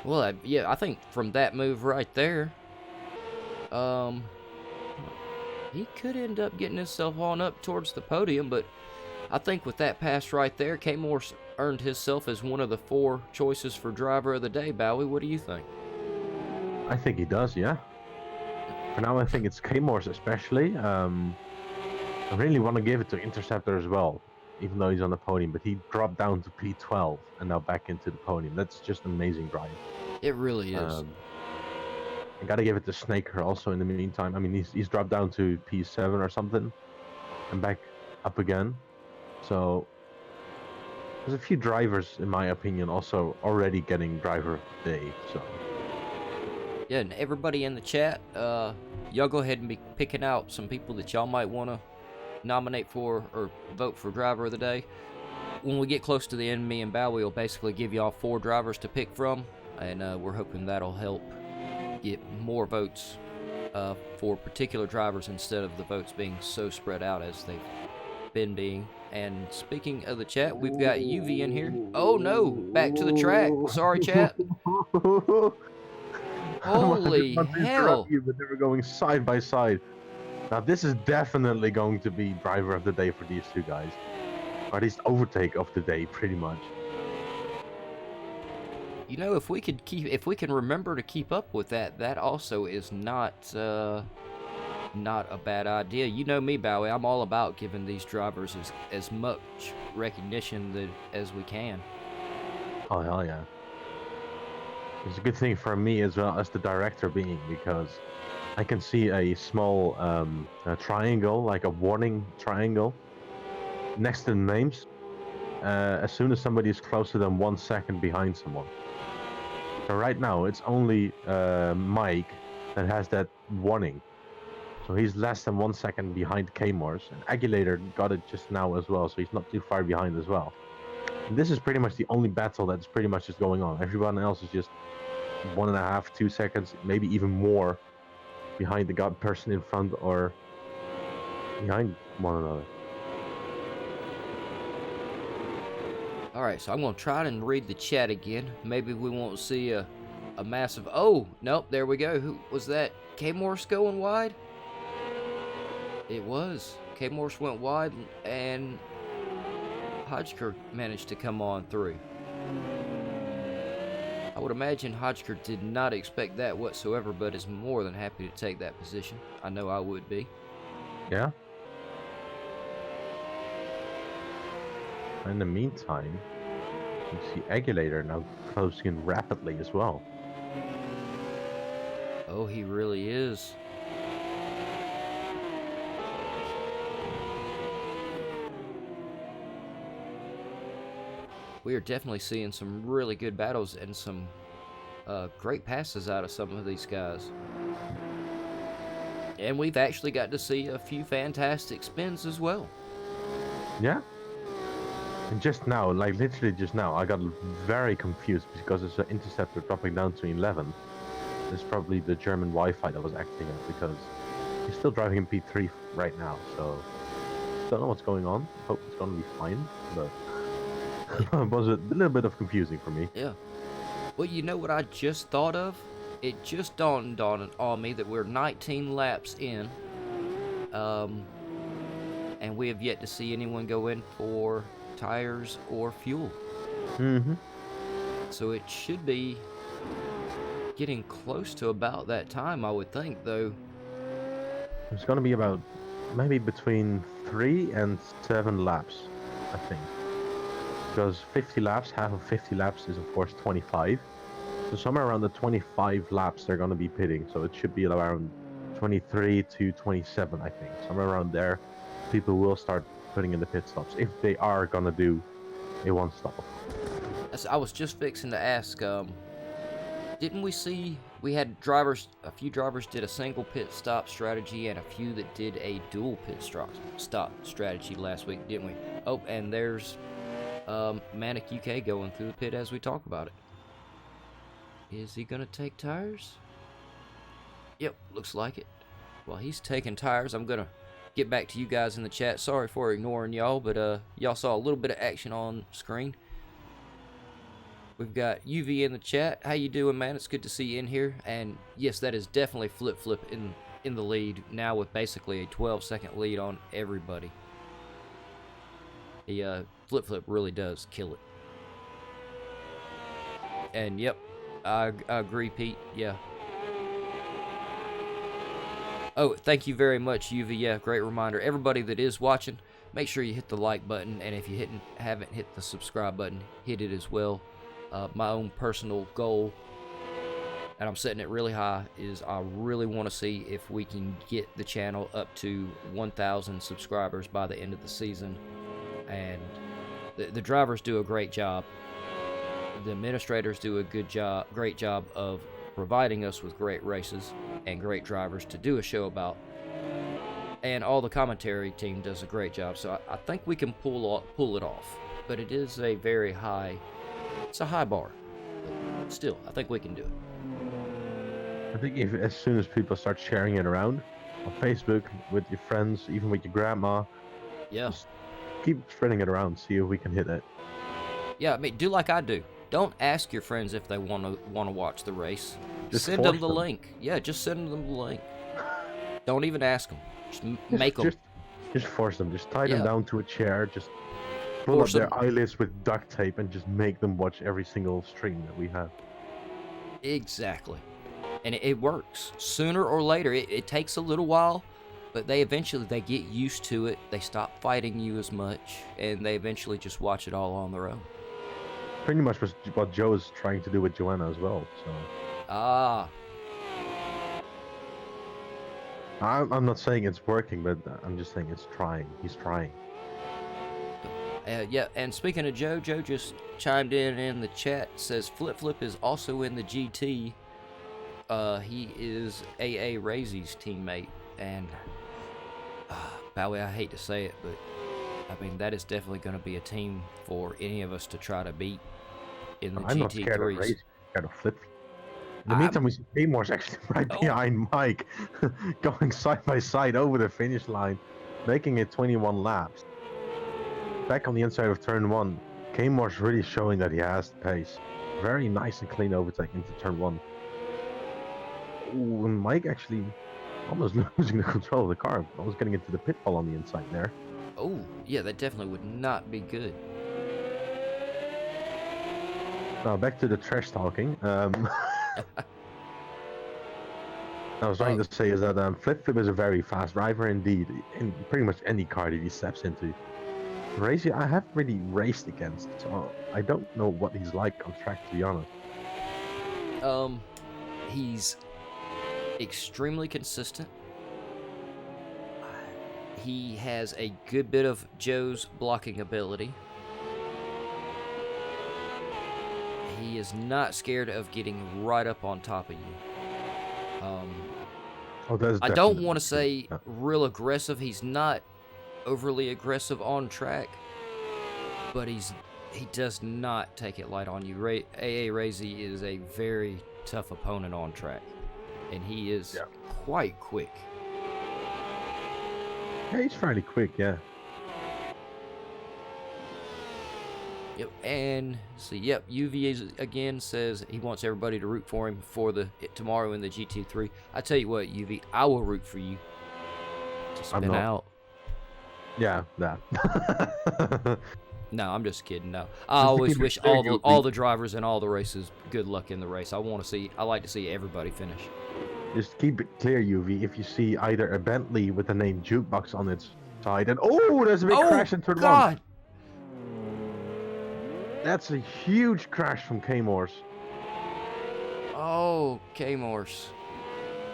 Speaker 1: Well, I think from that move right there, he could end up getting himself on up towards the podium, but I think with that pass right there, K-Morse earned himself as one of the 4 choices for driver of the day. Bowie, what do you think?
Speaker 2: I think he does, yeah. For now, I think it's K-Morse especially. I really want to give it to Interceptor as well, even though he's on the podium, but he dropped down to P12 and now back into the podium. That's just an amazing drive.
Speaker 1: It really is.
Speaker 2: I gotta give it to Snaker also in the meantime. I mean, he's dropped down to P7 or something and back up again. So there's a few drivers, in my opinion, also already getting driver of the day. So
Speaker 1: yeah, and everybody in the chat, y'all go ahead and be picking out some people that y'all might want to nominate for or vote for driver of the day. When we get close to the end, me and Bowie will basically give y'all 4 drivers to pick from, and we're hoping that'll help get more votes for particular drivers instead of the votes being so spread out as they've been being. And speaking of the chat, we've got UV in here. Oh no, back to the track. Sorry, chat. Holy hell.
Speaker 2: You, but they were going side by side. Now this is definitely going to be driver of the day for these 2 guys. Or at least overtake of the day, pretty much.
Speaker 1: You know, if we can remember to keep up with that, that also is not a bad idea. You know me, Bowie. I'm all about giving these drivers as much recognition as we can.
Speaker 2: Oh hell yeah! It's a good thing for me as well as the director being, because I can see a small triangle, like a warning triangle, next to the names. As soon as somebody is closer than 1 second behind someone. So right now it's only Mike that has that warning. So he's less than 1 second behind K-Morse, and Aguilator got it just now as well, so he's not too far behind as well. And this is pretty much the only battle that's pretty much just going on. Everyone else is just 1.5, 2 seconds, maybe even more behind the person in front or behind one another.
Speaker 1: Alright, so I'm going to try and read the chat again. Maybe we won't see a massive... Oh, nope, there we go. Who was that? K-Morse going wide? It was. K. Morse went wide, and Hodgker managed to come on through. I would imagine Hodgker did not expect that whatsoever, but is more than happy to take that position. I know I would be.
Speaker 2: Yeah. In the meantime, you see Aguilator now closing in rapidly as well.
Speaker 1: Oh, he really is. We are definitely seeing some really good battles and some great passes out of some of these guys. And we've actually got to see a few fantastic spins as well.
Speaker 2: Yeah. And just now, like literally just now, I got very confused because it's an interceptor dropping down to 11. It's probably the German Wi-Fi that was acting up because he's still driving in P3 right now. So don't know what's going on. Hope it's gonna be fine, but it was a little bit of confusing for me.
Speaker 1: Yeah. Well, you know what I just thought of? It just dawned on me that we're 19 laps in, and we have yet to see anyone go in for tires or fuel.
Speaker 2: Mm-hmm.
Speaker 1: So it should be getting close to about that time, I would think, though.
Speaker 2: It's gonna be about maybe between 3 and 7 laps, I think. Because 50 laps, half of 50 laps is of course 25. So somewhere around the 25 laps they're going to be pitting. So it should be around 23 to 27, I think. Somewhere around there, people will start putting in the pit stops if they are going to do a one stop.
Speaker 1: I was just fixing to ask, didn't we see we had drivers, a few drivers did a single pit stop strategy and a few that did a dual pit stop strategy last week, didn't we? Oh, and there's Manic UK going through the pit as we talk about it. Is he gonna take tires? Yep, looks like it. While he's taking tires, I'm gonna get back to you guys in the chat. Sorry for ignoring y'all, but y'all saw a little bit of action on screen. We've got UV in the chat. How you doing, man? It's good to see you in here. And yes, that is definitely Flip in the lead now with basically a 12-second lead on everybody. The Flip really does kill it. And yep, I agree, Pete. Yeah. Oh, thank you very much, UV. Yeah, great reminder. Everybody that is watching, make sure you hit the like button, and if you haven't hit the subscribe button, hit it as well. My own personal goal, and I'm setting it really high, is I really want to see if we can get the channel up to 1,000 subscribers by the end of the season. And the drivers do a great job. The administrators do a great job of providing us with great races and great drivers to do a show about. And all the commentary team does a great job. So I think we can pull it off. But it is a very high, it's a high bar. But still, I think we can do it.
Speaker 2: I think if as soon as people start sharing it around on Facebook with your friends, even with your grandma,
Speaker 1: yeah,
Speaker 2: just keep spreading it around, see if we can hit it.
Speaker 1: Yeah, I mean, do like I do. Don't ask your friends if they want to watch the race.
Speaker 2: Just
Speaker 1: send them the link. Yeah, just send them the link. Don't even ask them. Just make them.
Speaker 2: Just force them. Just tie them down to a chair. Just pull
Speaker 1: Force
Speaker 2: up their eyelids with duct tape and just make them watch every single stream that we have.
Speaker 1: Exactly. And it works. Sooner or later, it takes a little while, but they get used to it. They stop fighting you as much, and they eventually just watch it all on their own.
Speaker 2: Pretty much what Joe is trying to do with Joanna as well. So.
Speaker 1: Ah.
Speaker 2: I'm not saying it's working, but I'm just saying it's trying. He's trying.
Speaker 1: Yeah, and speaking of Joe just chimed in the chat, says Flip is also in the GT. He is AA Razy's teammate, and Bowie, I hate to say it, but I mean that is definitely going to be a team for any of us to try to beat in the GT3s.
Speaker 2: I'm not scared of Razy, scared of Flip. In the meantime, we see K-Morse actually right behind Mike, going side by side over the finish line, making it 21 laps. Back on the inside of turn 1, K-Morse really showing that he has the pace. Very nice and clean overtake into turn 1. Ooh, and Mike actually Almost losing the control of the car. I was getting into the pit wall on the inside there.
Speaker 1: Oh, yeah, that definitely would not be good.
Speaker 2: Now back to the trash talking. I was trying to say is that Flip Flip is a very fast driver indeed, in pretty much any car that he steps into. Racing, I haven't really raced against, so I don't know what he's like on track, to be honest.
Speaker 1: He's extremely consistent. He has a good bit of Joe's blocking ability. He is not scared of getting right up on top of you. I don't want to say real aggressive. He's not overly aggressive on track, but he does not take it light on you. AA Razy is a very tough opponent on track, and he is quite quick.
Speaker 2: Yeah, he's fairly quick, yeah.
Speaker 1: Yep, and see, yep, UV again says he wants everybody to root for him for tomorrow in the GT3. I tell you what, UV, I will root for you to spin out.
Speaker 2: Yeah, that.
Speaker 1: No, I'm just kidding. No, I always wish all the drivers in all the races good luck in the race. I like to see everybody finish.
Speaker 2: Just keep it clear, UV. If you see either a Bentley with the name Jukebox on its side, and oh, there's a big crash into the one. That's a huge crash from K-Morse.
Speaker 1: Oh, K-Morse.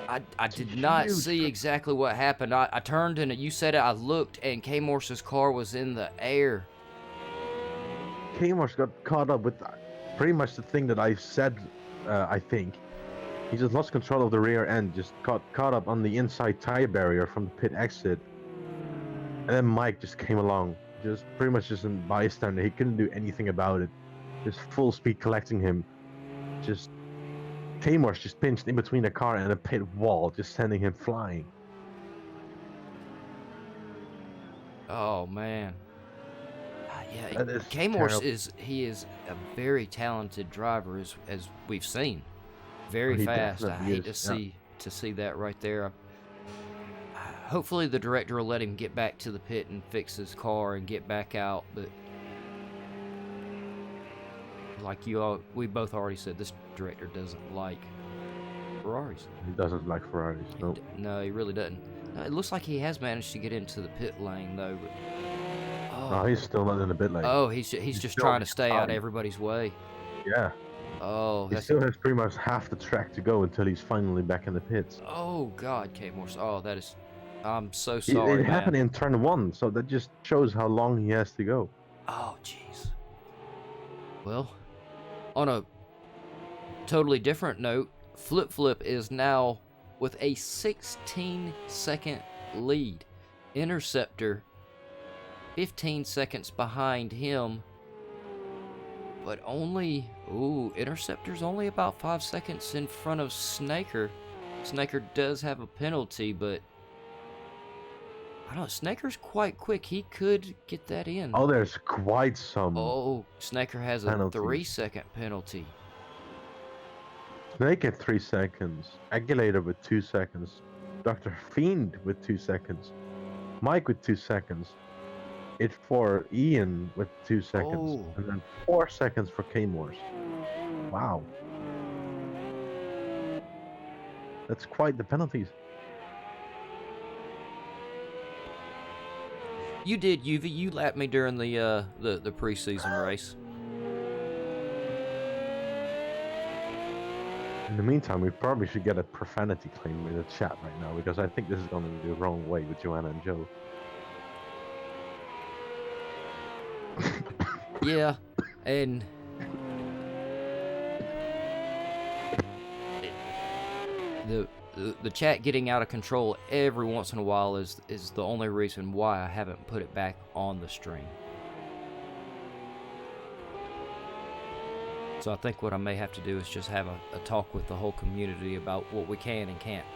Speaker 1: I did not see exactly what happened. I turned and you said it. I looked and K-Morse's car was in the air.
Speaker 2: K-Morse got caught up with pretty much the thing that I said. I think he just lost control of the rear end. Just got caught up on the inside tire barrier from the pit exit, and then Mike just came along. Just pretty much just a bystander. He couldn't do anything about it. Just full speed collecting him. Just K-Morse just pinched in between a car and a pit wall, just sending him flying.
Speaker 1: Oh man. Yeah, K-Morse is a very talented driver as we've seen. Very fast. I hate to see that right there. Hopefully the director will let him get back to the pit and fix his car and get back out, but like we both already said, this director doesn't like Ferraris.
Speaker 2: He doesn't like Ferraris, no.
Speaker 1: No, he really doesn't. It looks like he has managed to get into the pit lane though, but
Speaker 2: no, he's still not in the pit lane.
Speaker 1: Oh, he's just trying to stay out of everybody's way.
Speaker 2: Yeah.
Speaker 1: Oh,
Speaker 2: he still has pretty much half the track to go until he's finally back in the pits.
Speaker 1: Oh God, K-Morse. Oh, that is. I'm so sorry.
Speaker 2: It happened in turn 1, so that just shows how long he has to go.
Speaker 1: Oh, jeez. Well, on a totally different note, Flip Flip is now with a 16-second lead. Interceptor 15 seconds behind him, but Interceptor's only about 5 seconds in front of Snaker. Snaker does have a penalty, but I don't know, Snaker's quite quick. He could get that in.
Speaker 2: Oh, there's quite some.
Speaker 1: Oh, Snaker has penalties. A 3-second penalty.
Speaker 2: Snake at 3 seconds. Aguilator with 2 seconds. Dr. Fiend with 2 seconds. Mike with 2 seconds. It for Ian with 2 seconds. And then 4 seconds for K-Morse. Wow. That's quite the penalties.
Speaker 1: You did, UV. You lapped me during the preseason race.
Speaker 2: In the meantime, we probably should get a profanity claim in the chat right now, because I think this is going the wrong way with Joanna and Joe.
Speaker 1: Yeah, and the chat getting out of control every once in a while is the only reason why I haven't put it back on the stream. So I think what I may have to do is just have a talk with the whole community about what we can and can't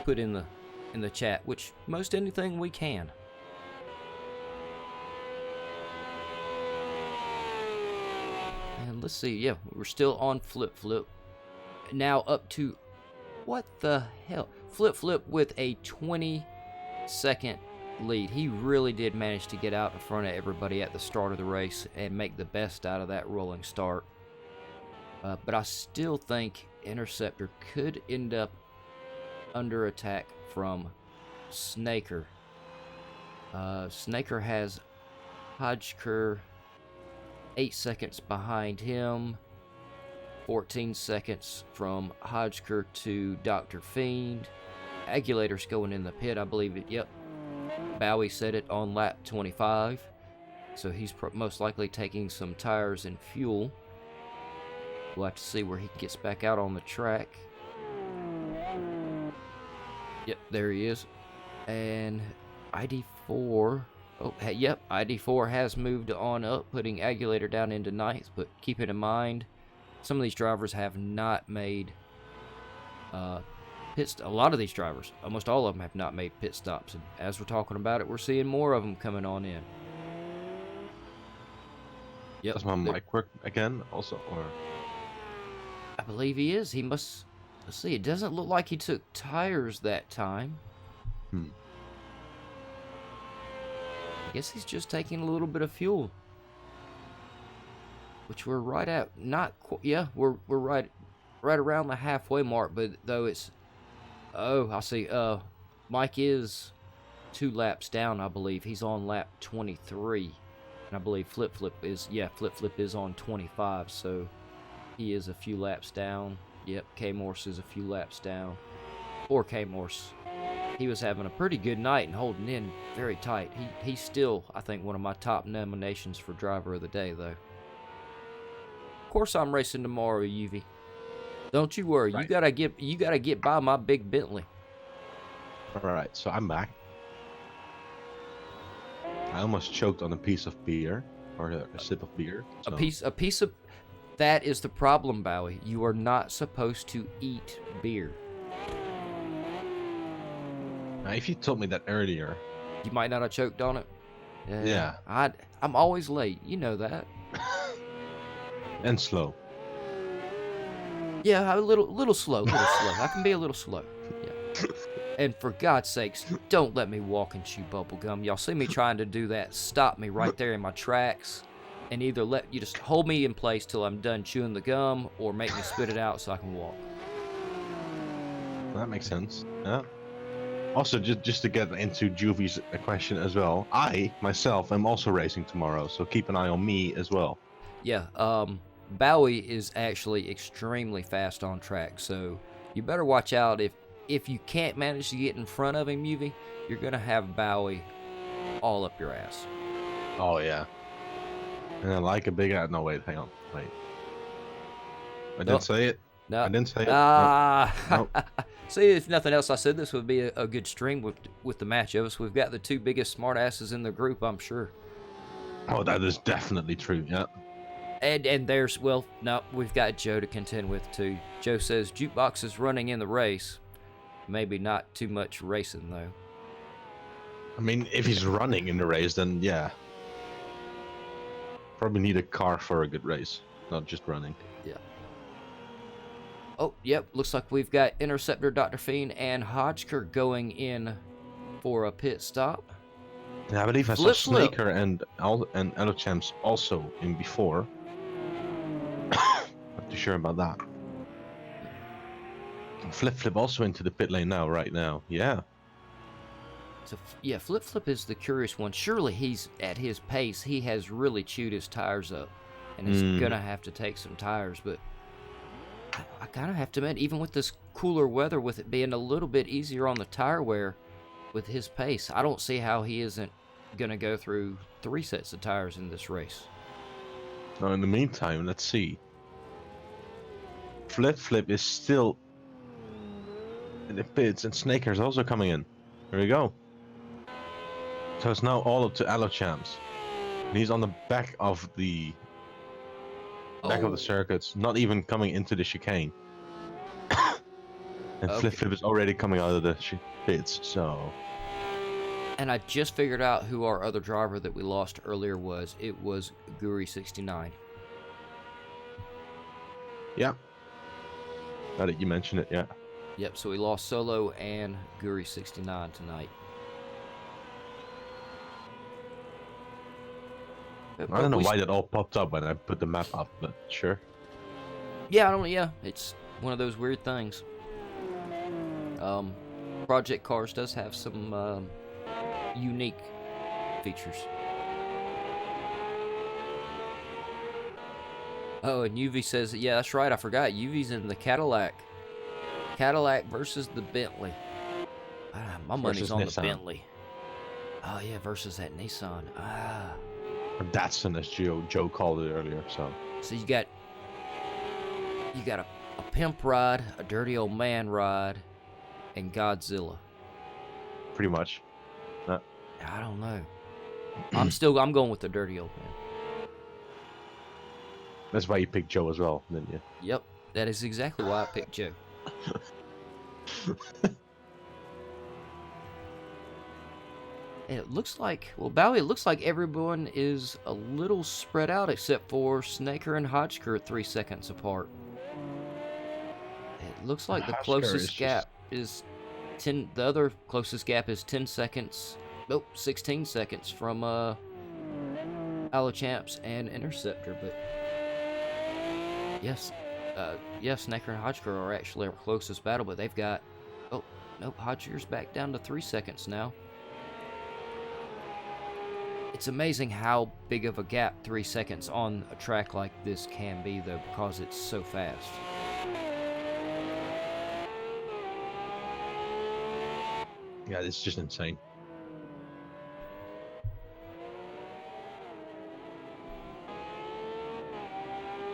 Speaker 1: put in the chat, which most anything we can. And let's see, yeah, we're still on Flip Flip. Now up to What the hell? Flip Flip with a 20-second lead. He really did manage to get out in front of everybody at the start of the race and make the best out of that rolling start. But I still think Interceptor could end up under attack from Snaker. Snaker has Hodgker 8 seconds behind him. 14 seconds from Hodgker to Dr. Fiend. Agulator's going in the pit, I believe it. Yep. Bowie said it on lap 25. So he's most likely taking some tires and fuel. We'll have to see where he gets back out on the track. Yep, there he is. And ID4. Oh, yep, ID4 has moved on up, putting Agulator down into ninth. But keep it in mind, some of these drivers have not made pit stops. A lot of these drivers, almost all of them, have not made pit stops. And as we're talking about it, we're seeing more of them coming on in. Yep.
Speaker 2: Does my mic work again also, or?
Speaker 1: I believe he is. He must. Let's see. It doesn't look like he took tires that time. I guess he's just taking a little bit of fuel, which we're right at. Not quite. Yeah, we're right around the halfway mark. But though it's. Oh, I see. Mike is 2 laps down. I believe he's on lap 23, and I believe Flip Flip is. Yeah, Flip Flip is on 25. So. He is a few laps down. Yep, K-Morse is a few laps down. Poor K-Morse. He was having a pretty good night and holding in very tight. He's still, I think, one of my top nominations for driver of the day, though. Of course, I'm racing tomorrow, UV. Don't you worry. Right. You gotta get by my big Bentley.
Speaker 2: All right, so I'm back. I almost choked on a piece of beer, or a sip of beer. So.
Speaker 1: A piece of. That is the problem, Bowie. You are not supposed to eat beer.
Speaker 2: Now, if you told me that earlier,
Speaker 1: you might not have choked on it.
Speaker 2: Yeah.
Speaker 1: I'm always late. You know that.
Speaker 2: And slow.
Speaker 1: Yeah, a little slow. I can be a little slow. Yeah. And for God's sakes, don't let me walk and chew bubble gum. Y'all see me trying to do that? Stop me right there in my tracks. And either let you just hold me in place till I'm done chewing the gum, or make me spit it out so I can walk.
Speaker 2: That makes sense. Yeah. Also, just to get into Juvy's question as well, I myself am also racing tomorrow, so keep an eye on me as well.
Speaker 1: Yeah. Bowie is actually extremely fast on track, so you better watch out. If you can't manage to get in front of him, UV, you're gonna have Bowie all up your ass.
Speaker 2: Oh yeah. And I like a big no wait, hang on. Wait. I didn't say it.
Speaker 1: No.
Speaker 2: I didn't say it.
Speaker 1: Nope. See, if nothing else, I said this would be a good stream with the match of us. We've got the 2 biggest smartasses in the group, I'm sure.
Speaker 2: Oh, that is definitely true, yeah.
Speaker 1: And there's, well, no, we've got Joe to contend with, too. Joe says, Jukebox is running in the race. Maybe not too much racing, though.
Speaker 2: I mean, if he's running in the race, then yeah. Probably need a car for a good race, not just running.
Speaker 1: Yeah. Oh, yep. Looks like we've got Interceptor, Dr. Fiend, and Hodgker going in for a pit stop.
Speaker 2: Yeah, I believe I saw Snaker and Elochamps also in before. Not too sure about that. Flip Flip also into the pit lane now, right now. Yeah.
Speaker 1: So, yeah, Flip Flip is the curious one. Surely he's at his pace. He has really chewed his tires up, and is gonna have to take some tires. But I kind of have to admit, even with this cooler weather, with it being a little bit easier on the tire wear, with his pace, I don't see how he isn't gonna go through 3 sets of tires in this race.
Speaker 2: Now, in the meantime, let's see. Flip Flip is still in the pits, and Snaker's also coming in. There we go. So it's now all up to Elochamps. And he's on the back of the circuits, not even coming into the chicane. And Flip Flip is already coming out of the pits, so.
Speaker 1: And I just figured out who our other driver that we lost earlier was. It was Guri69.
Speaker 2: Yeah. Now that you mention it, yeah.
Speaker 1: Yep, so we lost Solo and Guri69 tonight.
Speaker 2: I don't know why that all popped up when I put the map up, but sure.
Speaker 1: Yeah, it's one of those weird things. Project Cars does have some unique features. Oh, and UV says, yeah, that's right, I forgot. UV's in the Cadillac. Cadillac versus the Bentley. My money's on the Bentley. Oh, yeah, versus that Nissan.
Speaker 2: Or Datsun, as Joe called it earlier, so.
Speaker 1: So you got a pimp ride, a dirty old man ride, and Godzilla.
Speaker 2: Pretty much.
Speaker 1: I don't know. I'm going with the dirty old man.
Speaker 2: That's why you picked Joe as well, didn't you?
Speaker 1: Yep, that is exactly why I picked Joe. And it looks like, well, Bowie, it looks like everyone is a little spread out except for Snaker and Hodgker 3 seconds apart. It looks like the closest gap is 10. The other closest gap is 10 seconds. Nope, 16 seconds from Alachamps and Interceptor. But yes, Snaker and Hodgker are actually our closest battle. But they've got, oh nope, Hodgker's back down to 3 seconds now. It's amazing how big of a gap 3 seconds on a track like this can be, though, because it's so fast.
Speaker 2: Yeah, it's just insane.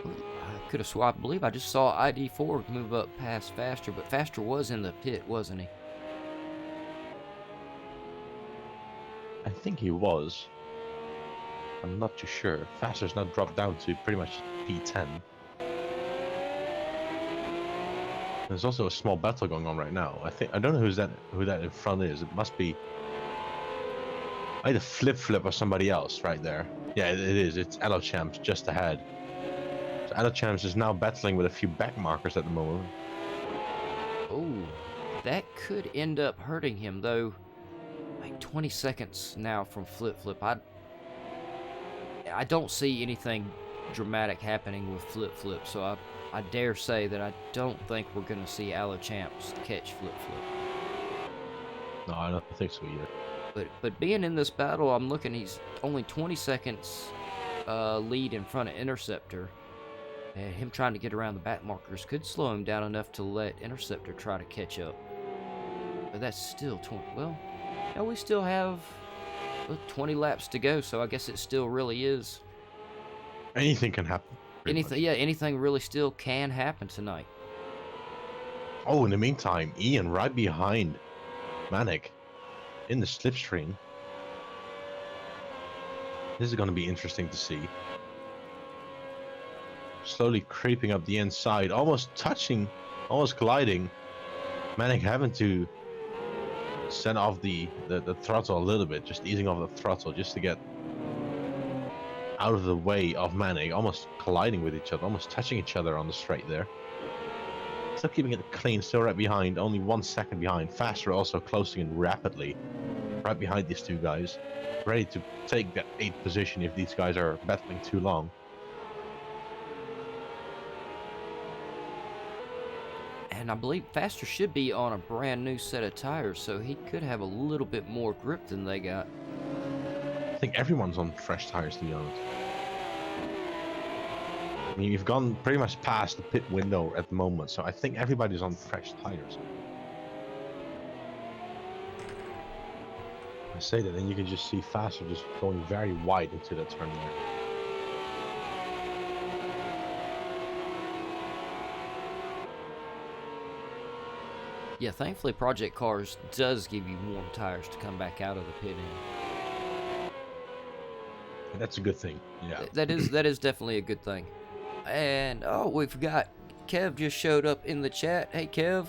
Speaker 1: I could have swapped. I believe I just saw ID4 move up past Faster, but Faster was in the pit, wasn't he?
Speaker 2: I think he was. I'm not too sure. Faster's now dropped down to pretty much P10. There's also a small battle going on right now. I don't know who that in front is. It must be either Flip or somebody else right there. Yeah, it is. It's Alachamps just ahead. So Alachamps is now battling with a few back markers at the moment.
Speaker 1: Oh, that could end up hurting him though. Like 20 seconds now from Flip. I don't see anything dramatic happening with Flip, so I dare say that I don't think we're going to see Alachamps catch Flip.
Speaker 2: No, I don't think so either.
Speaker 1: But being in this battle, I'm looking, he's only 20 seconds lead in front of Interceptor. And him trying to get around the back markers could slow him down enough to let Interceptor try to catch up. But that's still 20. Well, now we still have 20 laps to go, so I guess it still really is.
Speaker 2: Anything can happen.
Speaker 1: Anything really still can happen tonight.
Speaker 2: Oh, in the meantime, Ian right behind Manic in the slipstream. This is going to be interesting to see. Slowly creeping up the inside, almost touching, almost gliding. Manic having to send off the throttle a little bit, just easing off the throttle just to get out of the way of Manic, almost colliding with each other, almost touching each other on the straight there. Still keeping it clean, still right behind, only 1 second behind. Faster also closing in rapidly, right behind these two guys, ready to take that 8th position if these guys are battling too long.
Speaker 1: And I believe Faster should be on a brand new set of tires, so he could have a little bit more grip than they got.
Speaker 2: I think everyone's on fresh tires, to be honest. I mean, you've gone pretty much past the pit window at the moment, so I think everybody's on fresh tires. I say that, and you can just see Faster just going very wide into that turn there.
Speaker 1: Yeah, thankfully Project Cars does give you warm tires to come back out of the pit in.
Speaker 2: That's a good thing, yeah.
Speaker 1: That is definitely a good thing. And, oh, we forgot. Kev just showed up in the chat. Hey, Kev.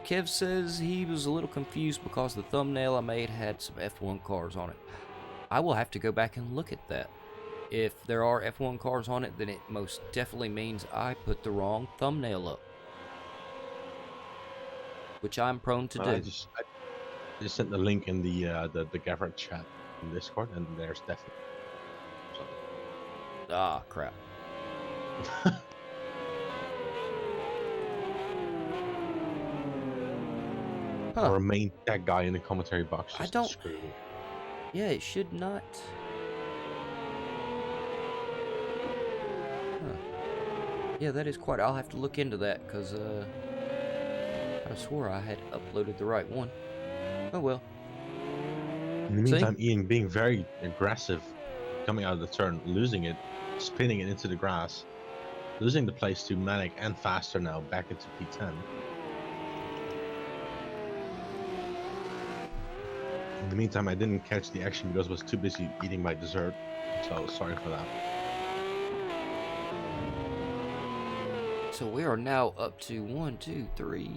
Speaker 1: Kev says he was a little confused because the thumbnail I made had some F1 cars on it. I will have to go back and look at that. If there are F1 cars on it, then it most definitely means I put the wrong thumbnail up. which I'm prone to do.
Speaker 2: I just sent the link in the GAVRA chat in Discord, and there's definitely something.
Speaker 1: Ah, crap.
Speaker 2: Our main tech guy in the commentary box
Speaker 1: I
Speaker 2: just
Speaker 1: don't.
Speaker 2: screwed me.
Speaker 1: Yeah, it should not. Huh. Yeah, that is quite. I'll have to look into that because I swore I had uploaded the right one. Oh well.
Speaker 2: In the meantime, Ian being very aggressive, coming out of the turn, losing it, spinning it into the grass, losing the place to Manic and Faster now back into P10. In the meantime, I didn't catch the action because I was too busy eating my dessert, so sorry for that.
Speaker 1: So we are now up to 1, 2, 3,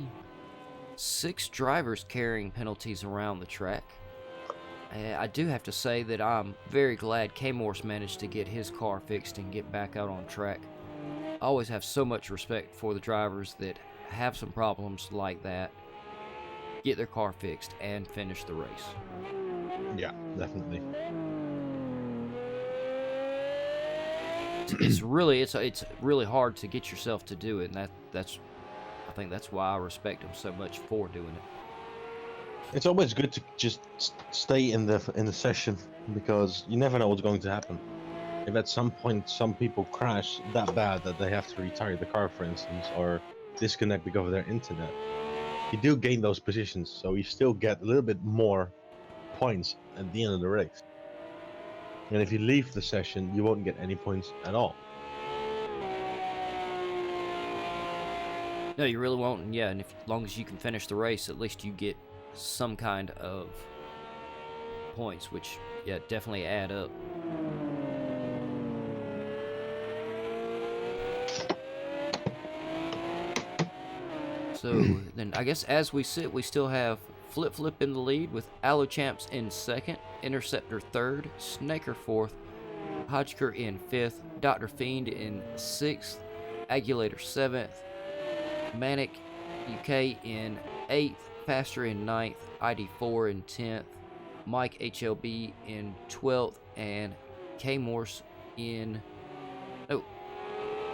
Speaker 1: 6 drivers carrying penalties around the track. I do have to say that I'm very glad K-Morse managed to get his car fixed and get back out on track. I always have so much respect for the drivers that have some problems like that, get their car fixed, and finish the race.
Speaker 2: Yeah, definitely.
Speaker 1: It's really hard to get yourself to do it, and I think that's why I respect them so much for doing it.
Speaker 2: It's always good to just stay in the session because you never know what's going to happen. If at some point some people crash that bad that they have to retire the car, for instance, or disconnect because of their internet, you do gain those positions, so you still get a little bit more points at the end of the race. And if you leave the session, you won't get any points at all.
Speaker 1: No, you really won't. And yeah, and as long as you can finish the race, at least you get some kind of points, which yeah, definitely add up. So then I guess as we sit, we still have Flip Flip in the lead with Allochamps in second, Interceptor third, Snaker fourth, Hodgker in fifth, Dr. Fiend in sixth, Agulator seventh, Manic UK in eighth, Faster in ninth, ID4 in 10th, Mike HLB in 12th, and K-Morse in... Oh,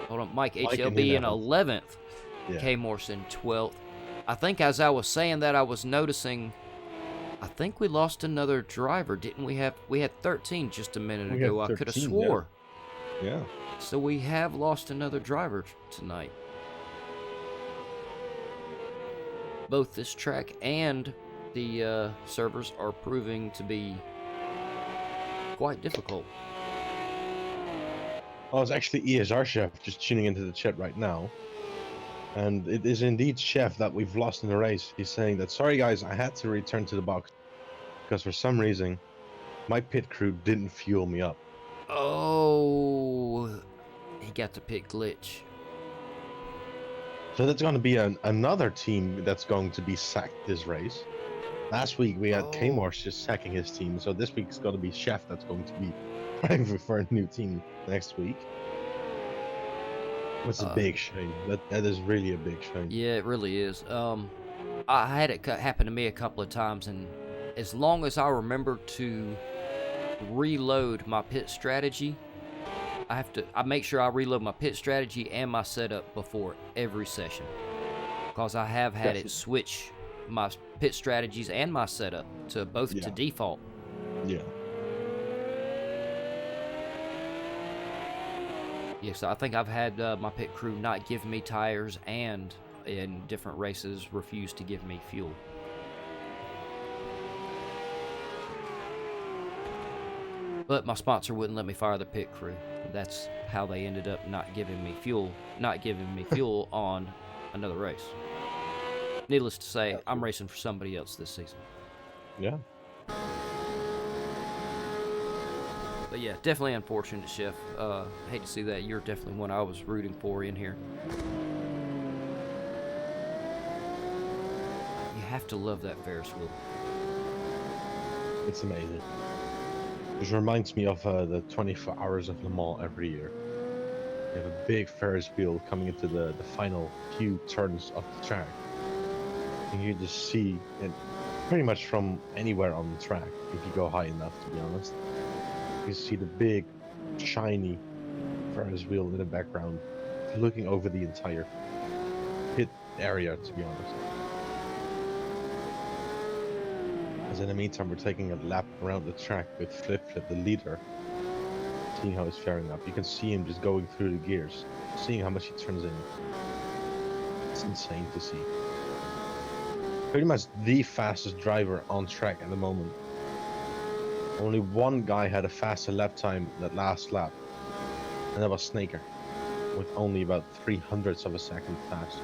Speaker 1: hold on. Mike HLB in 11th, yeah. K-Morse in 12th. I think as I was saying that, I was noticing... I think we lost another driver, didn't we? We had 13 just a minute ago. 13, I could have swore.
Speaker 2: Yeah.
Speaker 1: So we have lost another driver tonight. Both this track and the servers are proving to be quite difficult.
Speaker 2: Well, it's actually ESR Chef just tuning into the chat right now. And it is indeed Chef that we've lost in the race. He's saying that, sorry guys, I had to return to the box because for some reason my pit crew didn't fuel me up.
Speaker 1: Oh, he got the pit glitch.
Speaker 2: So that's going to be another team that's going to be sacked this race. Last week we had K-Morse just sacking his team, so this week's going to be Chef that's going to be driving for a new team next week. That's a big shame. That is really a big shame.
Speaker 1: Yeah, it really is. I had it happen to me a couple of times, and as long as I remember to reload my pit strategy, I make sure I reload my pit strategy and my setup before every session, because I have had it switch my pit strategies and my setup to both to default.
Speaker 2: Yeah.
Speaker 1: Yes, I think I've had my pit crew not give me tires and in different races refuse to give me fuel. But my sponsor wouldn't let me fire the pit crew. That's how they ended up not giving me fuel on another race. Needless to say, I'm racing for somebody else this season.
Speaker 2: Yeah.
Speaker 1: But yeah, definitely unfortunate, Chef. Hate to see that. You're definitely one I was rooting for in here. You have to love that Ferris wheel.
Speaker 2: It's amazing. Which reminds me of the 24 Hours of Le Mans every year. You have a big Ferris wheel coming into the final few turns of the track. And you just see it pretty much from anywhere on the track, if you go high enough, to be honest. You see the big, shiny Ferris wheel in the background, looking over the entire pit area, to be honest. As in the meantime, we're taking a lap around the track with Flip, the leader, seeing how he's faring up. You can see him just going through the gears, seeing how much he turns in. It's insane to see. Pretty much the fastest driver on track at the moment. Only one guy had a faster lap time that last lap, and that was Snaker, with only about 0.03 of a second faster.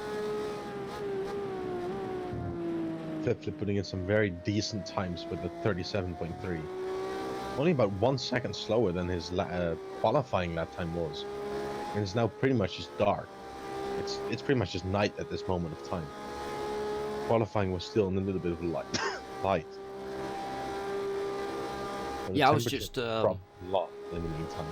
Speaker 2: Flip putting in some very decent times with the 37.3. Only about 1 second slower than his qualifying lap time was. And it's now pretty much just dark. It's pretty much just night at this moment of time. Qualifying was still in a little bit of light.
Speaker 1: Yeah, I was just
Speaker 2: dropped a lot in the meantime.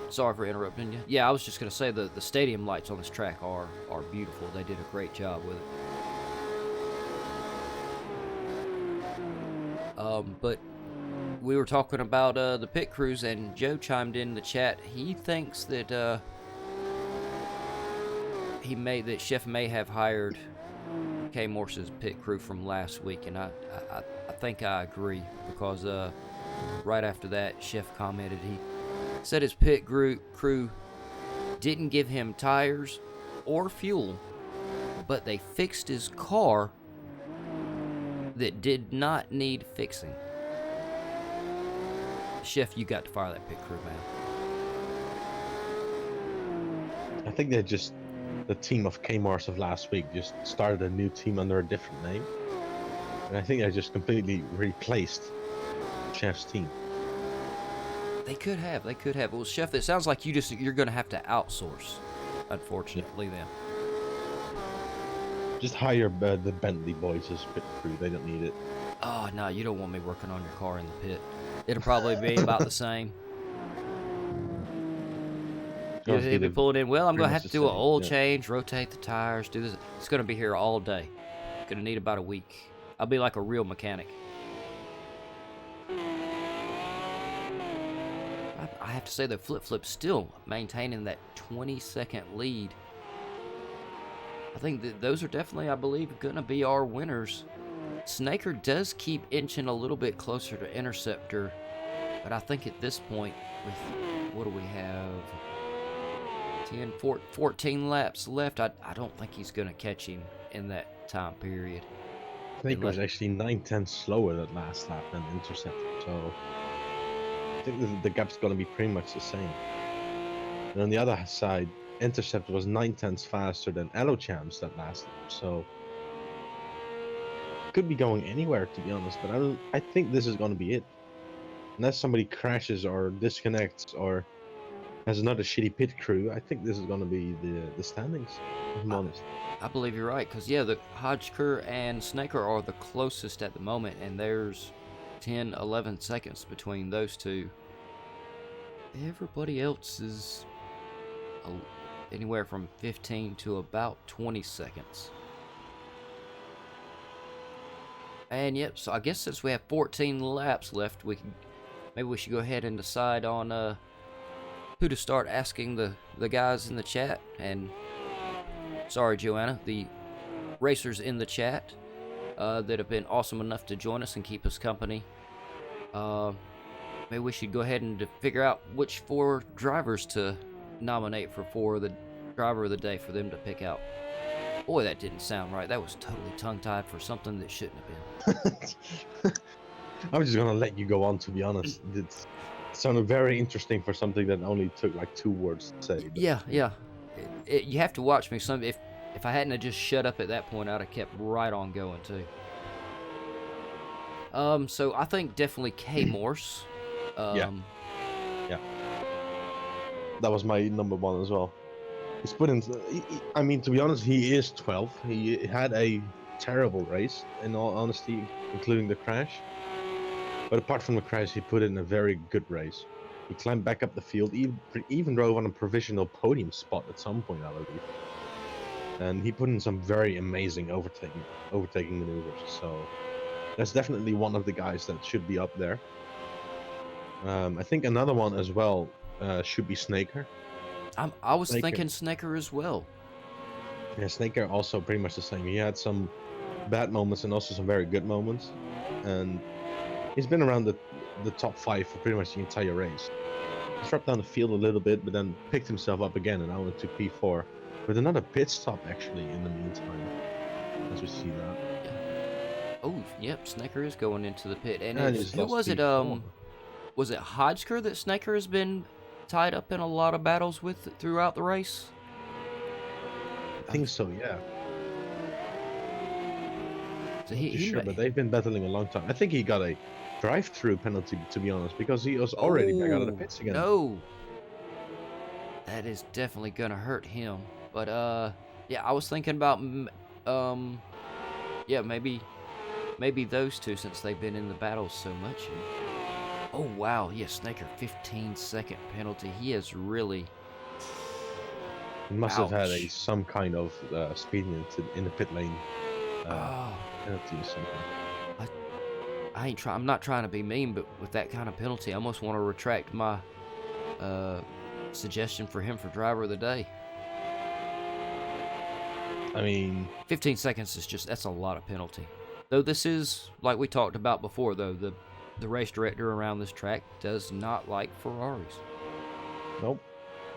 Speaker 1: Sorry for interrupting you. Yeah, I was just gonna say the stadium lights on this track are beautiful. They did a great job with it. But we were talking about the pit crews, and Joe chimed in the chat. He thinks that Chef may have hired K Morse's pit crew from last week, and I think I agree, because right after that, Chef commented, he said his pit crew didn't give him tires or fuel, but they fixed his car that did not need fixing. Chef, you got to fire that pit crew, man.
Speaker 2: I think the team of K-Mars of last week just started a new team under a different name. And I think they just completely replaced Chef's team.
Speaker 1: They could have. Well, Chef, it sounds like you're going to have to outsource, unfortunately, then.
Speaker 2: Just hire the Bentley boys as pit crew. They don't need it.
Speaker 1: Oh, no, you don't want me working on your car in the pit. It'll probably be about the same. You'll be pulling in. Well, I'm going to have to do an oil change, rotate the tires, do this. It's going to be here all day. Going to need about a week. I'll be like a real mechanic. I have to say that Flip's still maintaining that 20-second lead. I think that those are definitely, I believe, going to be our winners. Snaker does keep inching a little bit closer to Interceptor, but I think at this point, with what do we have? 14 laps left. I don't think he's going to catch him in that time period.
Speaker 2: Snaker was actually 9/10 slower that last lap than Interceptor, so I think the gap's going to be pretty much the same. And on the other side, Interceptor was 9/10 faster than Champs that last lap, so could be going anywhere, to be honest. But I think this is going to be it, unless somebody crashes or disconnects or has another shitty pit crew. I think this is going to be the standings, if I'm honest.
Speaker 1: I believe you're right, because yeah, the Hodge crew and Snaker are the closest at the moment, and there's 10-11 seconds between those two. Everybody else is anywhere from 15 to about 20 seconds. And yep, so I guess since we have 14 laps left, maybe we should go ahead and decide on who to start asking the guys in the chat. And sorry, Joanna, the racers in the chat that have been awesome enough to join us and keep us company. Maybe we should go ahead and figure out which 4 drivers to nominate for the driver of the day for them to pick out. Boy, that didn't sound right. That was totally tongue-tied for something that shouldn't have been.
Speaker 2: I was just gonna let you go on, to be honest. It sounded very interesting for something that only took like 2 words to say. But...
Speaker 1: Yeah. You have to watch me. If I hadn't have just shut up at that point, I'd have kept right on going too. So I think definitely K Morse.
Speaker 2: Yeah. That was my number 1 as well. He's put in. I mean, to be honest, he is 12. He had a terrible race, in all honesty, including the crash. But apart from the crash, he put in a very good race. He climbed back up the field, even drove on a provisional podium spot at some point, I believe. and he put in some very amazing overtaking maneuvers. So that's definitely one of the guys that should be up there. I think another one as well should be Snaker.
Speaker 1: I was
Speaker 2: Snaker.
Speaker 1: thinking Snaker as well.
Speaker 2: Yeah, Snaker also pretty much the same. He had some bad moments and also some very good moments, and he's been around the top 5 for pretty much the entire race. He's dropped down the field a little bit, but then picked himself up again and now into P4 with another pit stop actually in the meantime, as we see that.
Speaker 1: Oh, yep, Snaker is going into the pit. And who
Speaker 2: he's lost
Speaker 1: was it?
Speaker 2: P4.
Speaker 1: Was it Hodgker that Snaker has been tied up in a lot of battles with throughout the race?
Speaker 2: I think so, yeah.
Speaker 1: So
Speaker 2: Sure, but they've been battling a long time. I think he got a drive-through penalty, to be honest, because he was already back out of the pits again.
Speaker 1: No, that is definitely gonna hurt him. But yeah, I was thinking about yeah, maybe those two, since they've been in the battles so much. Oh wow, yeah, Snaker 15-second penalty. He has really.
Speaker 2: He must have had some kind of speeding in the pit lane penalty or something.
Speaker 1: I'm not trying to be mean, but with that kind of penalty, I almost want to retract my suggestion for him for driver of the day.
Speaker 2: I mean,
Speaker 1: 15 seconds is that's a lot of penalty. Though this is, like we talked about before, though, the race director around this track does not like Ferraris.
Speaker 2: Nope,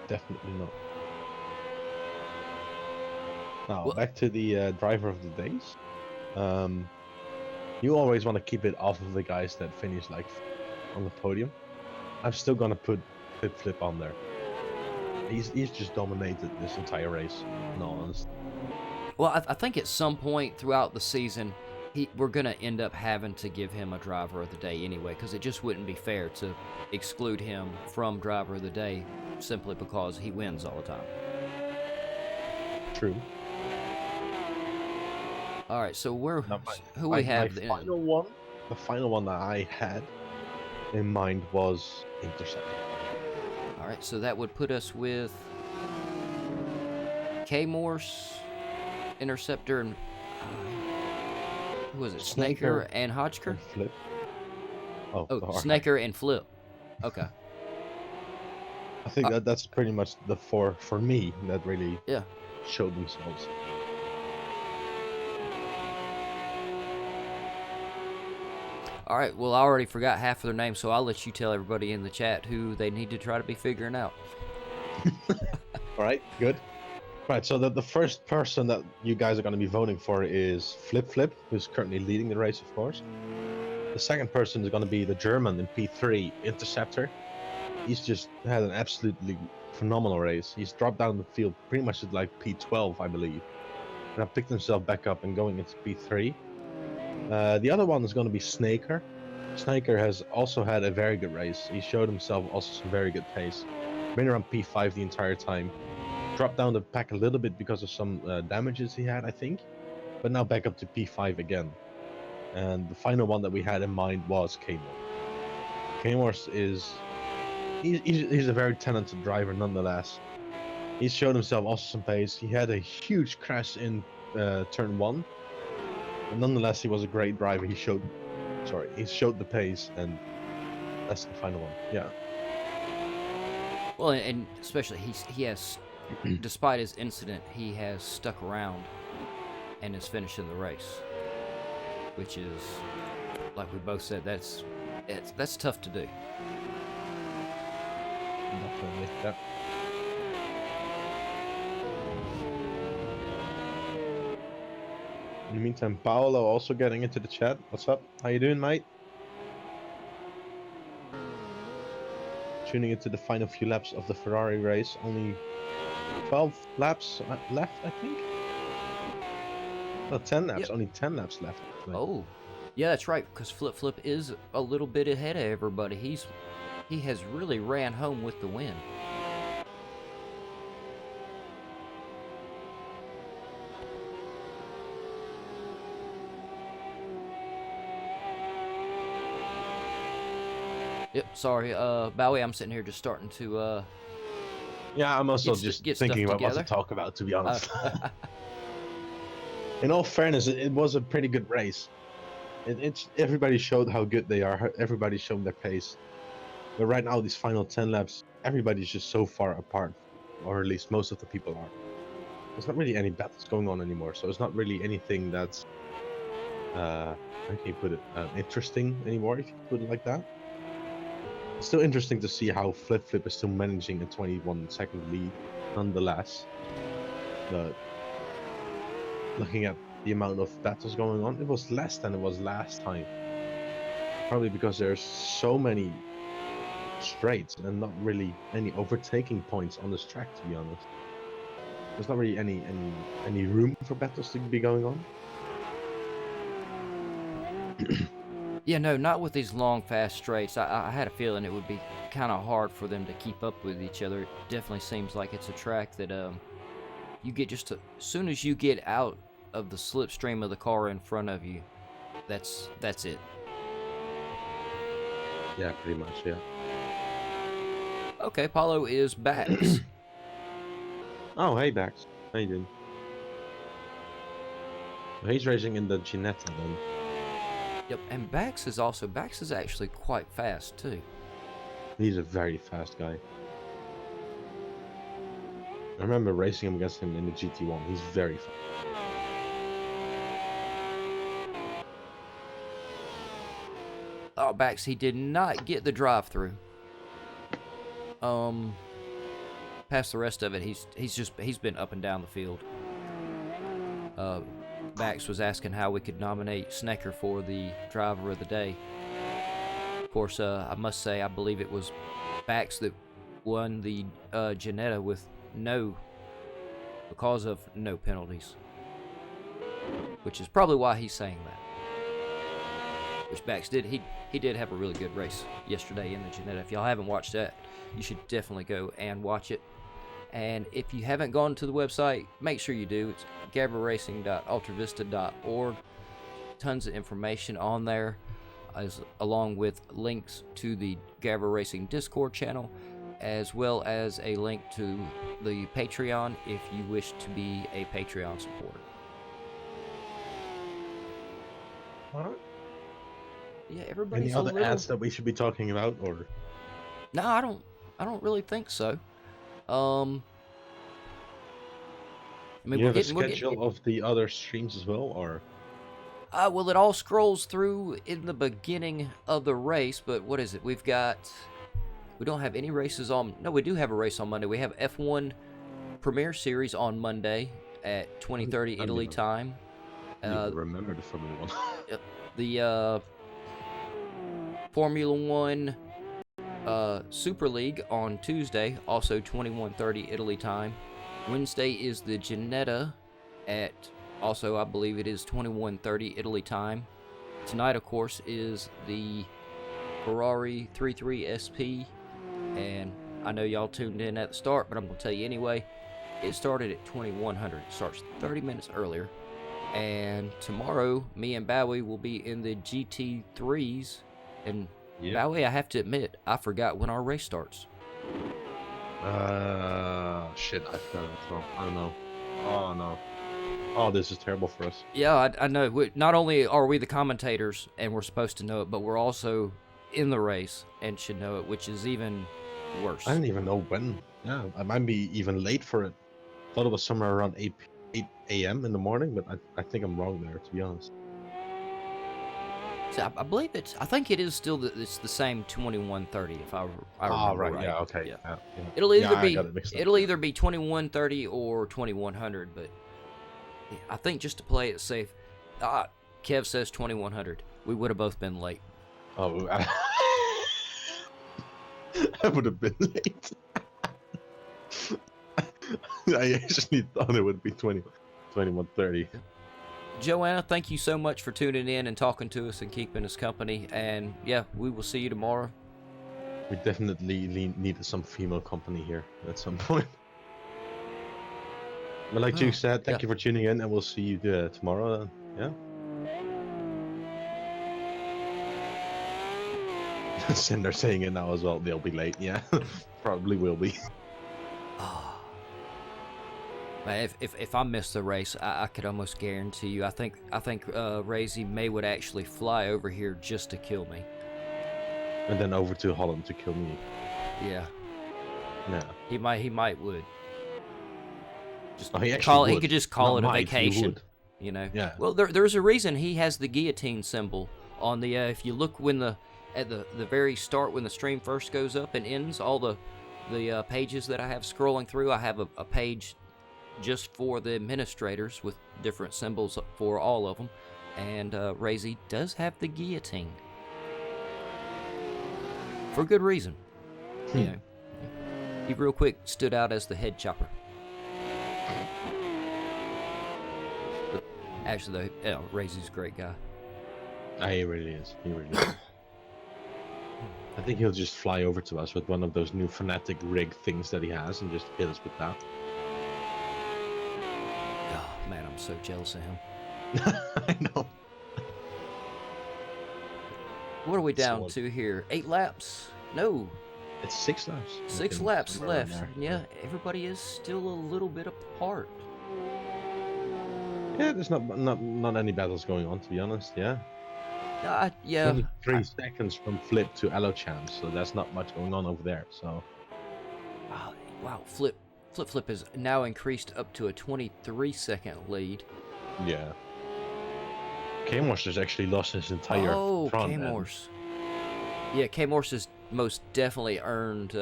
Speaker 2: definitely not. Now, back to the driver of the days. You always want to keep it off of the guys that finish like on the podium. I'm still gonna put Flip on there. He's just dominated this entire race. No, honestly.
Speaker 1: Well, I think at some point throughout the season, we're gonna end up having to give him a driver of the day anyway, because it just wouldn't be fair to exclude him from driver of the day simply because he wins all the time.
Speaker 2: True.
Speaker 1: All right, so who we have?
Speaker 2: The final one that I had in mind was Interceptor.
Speaker 1: All right, so that would put us with K-Morse, Interceptor, and who was it? Snaker and Hodgker?
Speaker 2: Flip.
Speaker 1: Oh, Snaker and Flip. Okay.
Speaker 2: I think that's pretty much the four for me that really showed themselves.
Speaker 1: All right, well, I already forgot half of their names, so I'll let you tell everybody in the chat who they need to try to be figuring out.
Speaker 2: All right, good. Right, so the first person that you guys are going to be voting for is Flip, who's currently leading the race, of course. The second person is going to be the German in P3, Interceptor. He's just had an absolutely phenomenal race. He's dropped down the field pretty much at like P12, I believe. And I picked himself back up and going into P3. The other one is going to be Snaker. Snaker has also had a very good race. He showed himself also some very good pace. Been around P5 the entire time. Dropped down the pack a little bit because of some damages he had, I think. But now back up to P5 again. And the final one that we had in mind was K-Morse. K-Morse is... He's a very talented driver nonetheless. He's shown himself also some pace. He had a huge crash in turn 1. But nonetheless, he was a great driver. He showed the pace, and that's the final one. Yeah.
Speaker 1: Well, and especially he has, despite his incident, he has stuck around and is finishing the race, which is, like we both said, that's tough to do.
Speaker 2: Definitely. Yeah. In the meantime, Paolo also getting into the chat. What's up? How you doing, mate? Tuning into the final few laps of the Ferrari race. Only 12 laps left, I think. No, 10 laps. Yep. Only 10 laps left.
Speaker 1: Oh, yeah, that's right. Because Flip is a little bit ahead of everybody. He has really ran home with the win. Yep, sorry, Bowie, I'm sitting here just starting to,
Speaker 2: yeah, I'm also just thinking about what to talk about, to be honest. In all fairness, it was a pretty good race. Everybody showed how good they are. Everybody showed their pace. But right now, these final 10 laps, everybody's just so far apart, or at least most of the people are. There's not really any battles going on anymore, so it's not really anything that's, how can you put it, interesting anymore, if you put it like that. It's still interesting to see how Flip Flip is still managing a 21-second lead, nonetheless. But looking at the amount of battles going on, it was less than it was last time. Probably because there's so many straights and not really any overtaking points on this track, to be honest. There's not really any room for battles to be going on.
Speaker 1: Yeah, no, not with these long, fast straights. I had a feeling it would be kind of hard for them to keep up with each other. It definitely seems like it's a track that you get just as soon as you get out of the slipstream of the car in front of you, that's it.
Speaker 2: Yeah, pretty much, yeah.
Speaker 1: Okay, Paulo is Bax.
Speaker 2: Oh, hey, Bax. How you doing? He's racing in the Ginetta then.
Speaker 1: Yep, and Bax is actually quite fast too.
Speaker 2: He's a very fast guy. I remember racing against him in the GT1. He's very fast.
Speaker 1: Oh, Bax, he did not get the drive-through. Past the rest of it, he's been up and down the field. Bax was asking how we could nominate Snecker for the driver of the day. Of course, I must say, I believe it was Bax that won the Ginetta because of no penalties. Which is probably why he's saying that. Which Bax did. He did have a really good race yesterday in the Ginetta. If y'all haven't watched that, you should definitely go and watch it. And if you haven't gone to the website, make sure you do. It's gavraracing.ultravista.org. Tons of information on there, along with links to the Gavra Racing Discord channel, as well as a link to the Patreon if you wish to be a Patreon supporter.
Speaker 2: Alright.
Speaker 1: Yeah, everybody's
Speaker 2: Any other ads that we should be talking about, or?
Speaker 1: No, I don't really think so. I mean,
Speaker 2: You have a schedule of the other streams as well, or?
Speaker 1: Well, it all scrolls through in the beginning of the race, but what is it? We don't have any races on. No, we do have a race on Monday. We have F1 Premier Series on Monday at 20:30 Italy time.
Speaker 2: I remember the Formula 1.
Speaker 1: The Formula 1 Super League on Tuesday, also 21:30 Italy time. Wednesday is the Ginetta at, also I believe it is 21:30 Italy time. Tonight, of course, is the Ferrari 33 SP, and I know y'all tuned in at the start, but I'm going to tell you anyway, it started at 2100. It starts 30 minutes earlier. And tomorrow, me and Bowie will be in the GT3s, and Bowie, I have to admit, I forgot when our race starts.
Speaker 2: Shit, I forgot it. I don't know. Oh, no. Oh, this is terrible for us.
Speaker 1: Yeah, I know. Not only are we the commentators, and we're supposed to know it, but we're also in the race and should know it, which is even worse.
Speaker 2: I don't even know when. Yeah, I might be even late for it. Thought it was somewhere around 8 a.m. in the morning, but I think I'm wrong there, to be honest.
Speaker 1: So I believe I think it is still it's the same 21:30 if I remember right.
Speaker 2: Yeah, okay. Yeah.
Speaker 1: It'll either be 21:30 or 2100, but I think just to play it safe, Kev says 2100. We would have both been late.
Speaker 2: Oh, I would have been late. I actually thought it would be 21:30.
Speaker 1: Joanna, thank you so much for tuning in and talking to us and keeping us company. And yeah, we will see you tomorrow.
Speaker 2: We definitely need some female company here at some point. But like Duke said, thank you for tuning in, and we'll see you tomorrow. Yeah. Cinder saying it now as well. They'll be late. Yeah, probably will be.
Speaker 1: Man, if I miss the race, I could almost guarantee you. I think Razy May would actually fly over here just to kill me.
Speaker 2: And then over to Holland to kill me.
Speaker 1: Yeah.
Speaker 2: Yeah.
Speaker 1: He might would. Just
Speaker 2: Oh, he
Speaker 1: call.
Speaker 2: would.
Speaker 1: He could just call
Speaker 2: Not
Speaker 1: it a
Speaker 2: might, he
Speaker 1: vacation.
Speaker 2: would.
Speaker 1: You know.
Speaker 2: Yeah.
Speaker 1: Well, there's a reason he has the guillotine symbol on the. If you look at the very start when the stream first goes up and ends, all the pages that I have scrolling through, I have a page just for the administrators with different symbols for all of them, and Razy does have the guillotine for good reason. You know, he real quick stood out as the head chopper. But actually, Razy's a great guy.
Speaker 2: He really is. He really is. I think he'll just fly over to us with one of those new Fanatic rig things that he has and just hit us with that.
Speaker 1: Oh, man, I'm so jealous of him.
Speaker 2: I know.
Speaker 1: What are we down to here? 8 laps? No.
Speaker 2: It's 6 laps.
Speaker 1: 6 laps left. Yeah, everybody is still a little bit apart.
Speaker 2: Yeah, there's not any battles going on, to be honest. Yeah.
Speaker 1: Yeah.
Speaker 2: 23 seconds from Flip to Elo Champs, so there's not much going on over there. So.
Speaker 1: Wow, Flip has now increased up to a 23-second lead.
Speaker 2: Yeah. K-Morse has actually lost his entire front end.
Speaker 1: K-Morse. Yeah, K-Morse has most definitely earned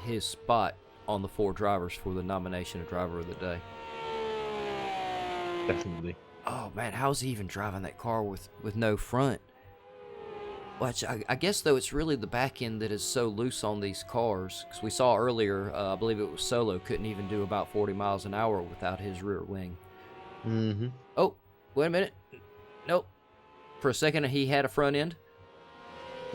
Speaker 1: his spot on the 4 drivers for the nomination of Driver of the Day.
Speaker 2: Definitely.
Speaker 1: Oh man, how's he even driving that car with no front? Which I guess though it's really the back end that is so loose on these cars. Because we saw earlier, I believe it was Solo couldn't even do about 40 miles an hour without his rear wing.
Speaker 2: Mm-hmm.
Speaker 1: Oh, wait a minute. Nope. For a second he had a front end.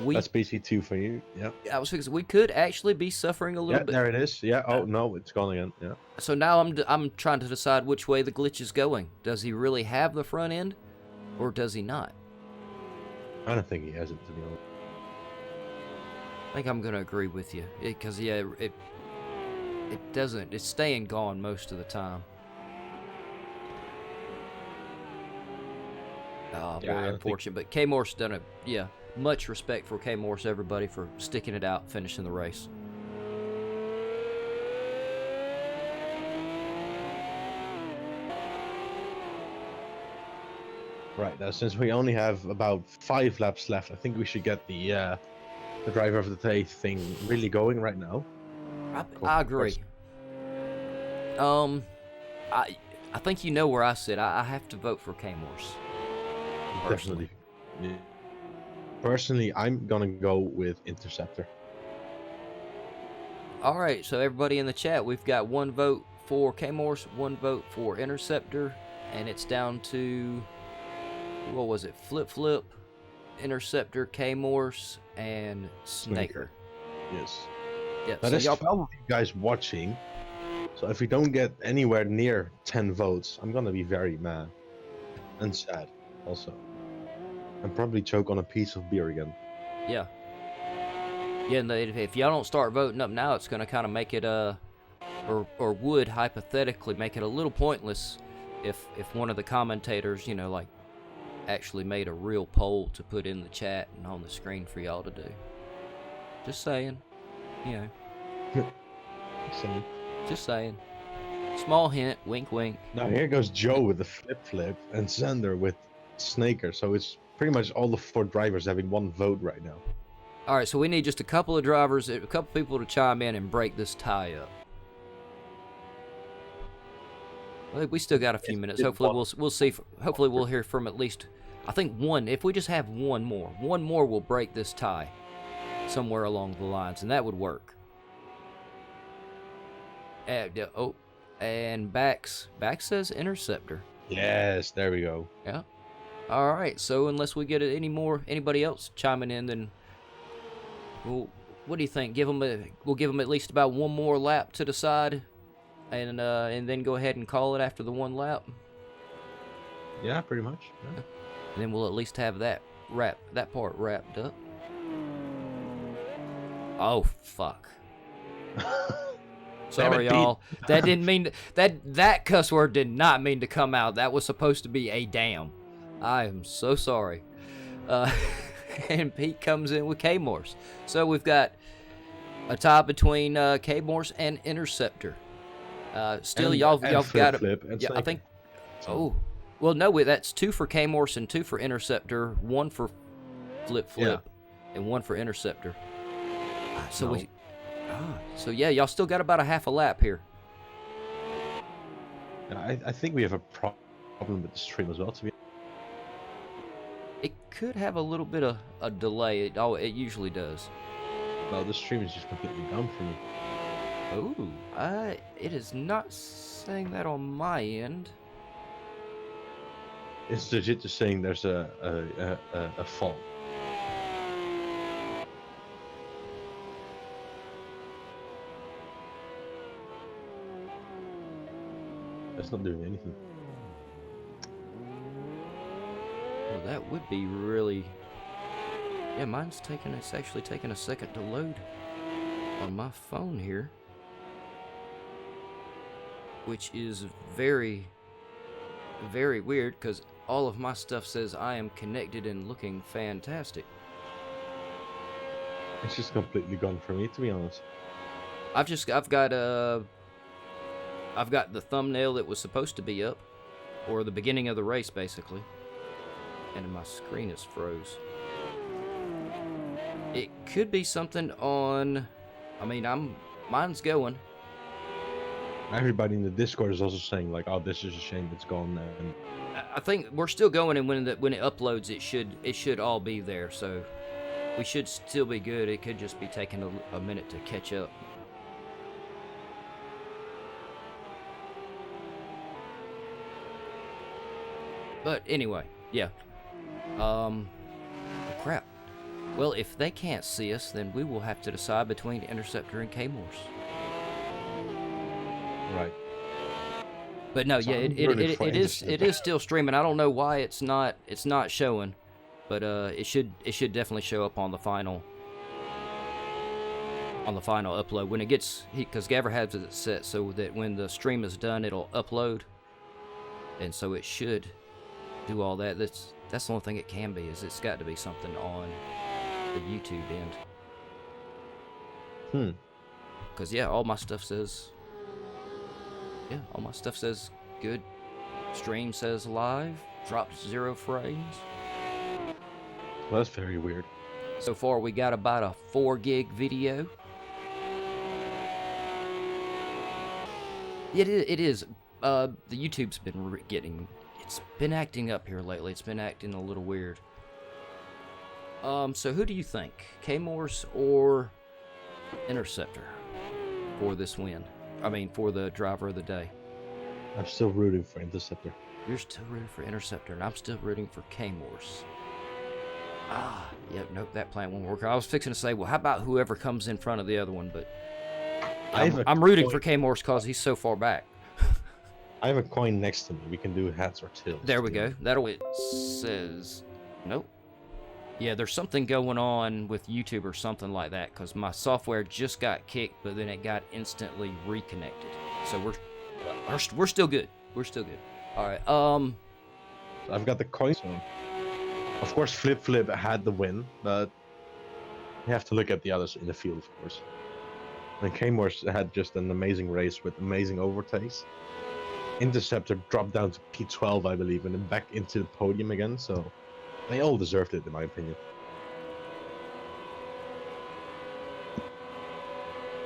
Speaker 2: That's BC2 for you. Yeah.
Speaker 1: I was thinking we could actually be suffering a little bit.
Speaker 2: There it is. Yeah. Oh no, it's gone again. Yeah.
Speaker 1: So now I'm trying to decide which way the glitch is going. Does he really have the front end, or does he not?
Speaker 2: I don't think he has it, to be honest.
Speaker 1: I think I'm gonna agree with you, because it doesn't. It's staying gone most of the time. Oh,
Speaker 2: Yeah,
Speaker 1: very unfortunate. But K-Morse done it. Yeah. Much respect for K-Morse, everybody, for sticking it out, finishing the race.
Speaker 2: Right, now since we only have about 5 laps left, I think we should get the driver of the day thing really going right now.
Speaker 1: I agree. I think you know where I sit. I have to vote for K-Morse.
Speaker 2: Definitely. Yeah. Personally, I'm gonna go with Interceptor.
Speaker 1: All right, so everybody in the chat, we've got 1 vote for K-Morse, 1 vote for Interceptor, and it's down to, what was it? Flip, Interceptor, K-Morse, and Snaker.
Speaker 2: Yes.
Speaker 1: Yeah.
Speaker 2: Now,
Speaker 1: So
Speaker 2: there's
Speaker 1: y'all,
Speaker 2: 12 of you guys watching, so if we don't get anywhere near 10 votes, I'm gonna be very mad and sad. Also, and probably choke on a piece of beer again.
Speaker 1: yeah. Yeah, and if y'all don't start voting up now, it's going to kind of make it, or would hypothetically make it a little pointless if one of the commentators, you know, like, actually made a real poll to put in the chat and on the screen for y'all to do. Just saying. You know. Just saying. Small hint, wink, wink.
Speaker 2: Now here goes Joe with the flip, and Xander with Snaker. So it's pretty much all the 4 drivers having 1 vote right now.
Speaker 1: All right, so we need just a couple of drivers, a couple people to chime in and break this tie up. Well, we still got a few minutes. Hopefully we'll see. Hopefully we'll hear from at least, I think 1. If we just have one more will break this tie somewhere along the lines, and that would work. And Bax says Interceptor.
Speaker 2: Yes, there we go.
Speaker 1: Yeah. All right. So unless we get anybody else chiming in, then what do you think? We'll give them at least about 1 more lap to decide, and then go ahead and call it after the 1 lap.
Speaker 2: Yeah, pretty much. Yeah.
Speaker 1: And then we'll at least have that part wrapped up. Oh fuck. Sorry,
Speaker 2: Pete.
Speaker 1: y'all. That didn't mean that cuss word did not mean to come out. That was supposed to be a damn. I am so sorry. And Pete comes in with K-Morse. So we've got a tie between K-Morse and Interceptor. Still, y'all got a
Speaker 2: flip and
Speaker 1: yeah. I
Speaker 2: Snaker.
Speaker 1: think.
Speaker 2: So,
Speaker 1: Oh, well, no, that's 2 for K-Morse and 2 for Interceptor. 1 for flip, and 1 for Interceptor. So
Speaker 2: No.
Speaker 1: so yeah, y'all still got about a half a lap here.
Speaker 2: I think we have a problem with the stream as well. To be
Speaker 1: It could have a little bit of a delay. It usually does.
Speaker 2: no, the stream is just completely down for me.
Speaker 1: Oh, it is not saying that on my end.
Speaker 2: It's legit just saying there's a fault. It's not doing anything.
Speaker 1: Well, that would be really. Yeah, it's actually taking a second to load on my phone here, which is very, very weird because all of my stuff says I am connected and looking fantastic.
Speaker 2: It's just completely gone for me, to be honest.
Speaker 1: I've got the thumbnail that was supposed to be up, or the beginning of the race basically, and my screen is froze. It could be something on. I mean, mine's going.
Speaker 2: Everybody in the Discord is also saying like, "Oh, this is a shame it's gone." And
Speaker 1: I think we're still going, and when it uploads, it should all be there. So we should still be good. It could just be taking a minute to catch up. But anyway, yeah. Crap. Well, if they can't see us, then we will have to decide between Interceptor and K-Morse.
Speaker 2: right.
Speaker 1: But no,
Speaker 2: So
Speaker 1: yeah,
Speaker 2: I'm
Speaker 1: it
Speaker 2: rooting for
Speaker 1: is
Speaker 2: Interceptor.
Speaker 1: still streaming. I don't know why it's not showing, but it should definitely show up on the final upload when it gets, because Gavra has it set so that when the stream is done, it'll upload, and so it should do all that. That's the only thing it can be, is it's got to be something on the YouTube end. Because yeah, all my stuff says good. Stream says live. Dropped 0 frames.
Speaker 2: Well, that's very weird.
Speaker 1: So far, we got about a 4 gig video. It is. The YouTube's been it's been acting up here lately. It's been acting a little weird. So who do you think? K-Morse or Interceptor for this win? I mean, for the driver of the day.
Speaker 2: I'm still rooting for Interceptor.
Speaker 1: You're still rooting for Interceptor, and I'm still rooting for K-Morse. Yep, nope, that plan won't work. I was fixing to say, well, how about whoever comes in front of the other one, but I'm rooting for K-Morse because he's so far back.
Speaker 2: I have a coin next to me. We can do heads or tails.
Speaker 1: There we go. It says, nope. Yeah, there's something going on with YouTube or something like that, because my software just got kicked, but then it got instantly reconnected. So we're still good. We're still good. All right.
Speaker 2: I've got the coin. So of course, Flip had the win, but you have to look at the others in the field, of course. And K-Morse had just an amazing race with amazing overtakes. Interceptor dropped down to P12, I believe, and then back into the podium again. So they all deserved it, in my opinion.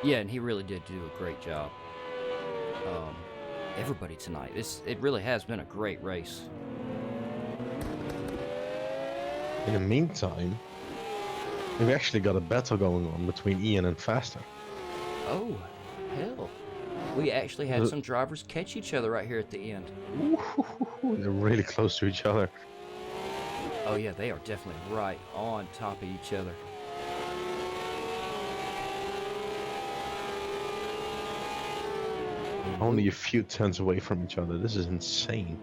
Speaker 1: Yeah, and he really did do a great job. Everybody tonight. It really has been a great race.
Speaker 2: In the meantime, we've actually got a battle going on between Ian and Faster.
Speaker 1: Oh, hell. We actually had some drivers catch each other right here at the end.
Speaker 2: Ooh, they're really close to each other.
Speaker 1: Oh yeah, they are definitely right on top of each other.
Speaker 2: Only a few turns away from each other. This is insane.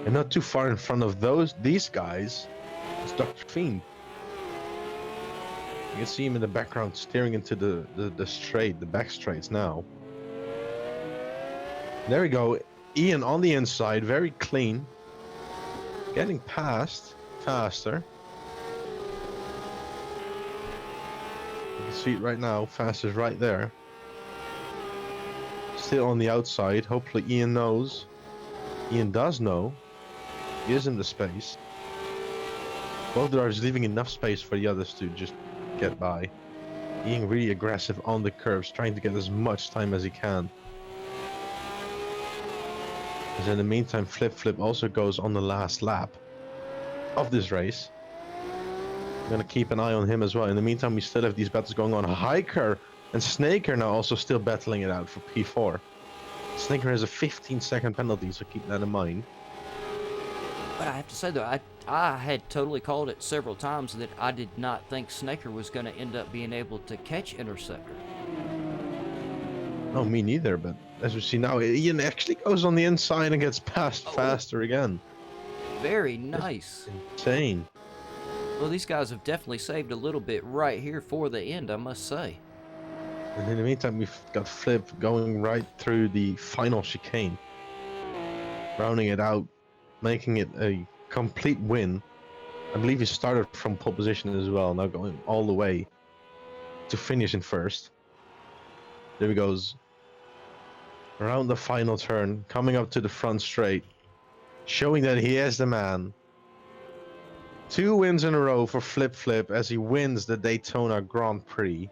Speaker 2: And not too far in front of these guys is Dr. Fiend. You can see him in the background steering into the back straights now. There we go. Ian on the inside, very clean. Getting past faster. You can see it right now. Fast is right there. Still on the outside. Hopefully Ian knows. Ian does know. He is in the space. Both drivers leaving enough space for the others to just get by. Being really aggressive on the curves, trying to get as much time as he can. As in the meantime, Flip also goes on the last lap of this race. I'm gonna keep an eye on him as well. In the meantime, we still have these battles going on. Hiker and Snaker now also still battling it out for P4. Snaker has a 15-second penalty, so keep that in mind.
Speaker 1: But I have to say, though, I had totally called it several times that I did not think Snaker was going to end up being able to catch Interceptor.
Speaker 2: No, me neither, but as we see now, Ian actually goes on the inside and gets past faster again.
Speaker 1: Very nice.
Speaker 2: That's insane.
Speaker 1: Well, these guys have definitely saved a little bit right here for the end, I must say.
Speaker 2: And in the meantime, we've got Flip going right through the final chicane. Rounding it out, making it a complete win. I believe he started from pole position as well, now going all the way to finish in first. There he goes. Around the final turn, coming up to the front straight, showing that he is the man. 2 wins in a row for Flip as he wins the Daytona Grand Prix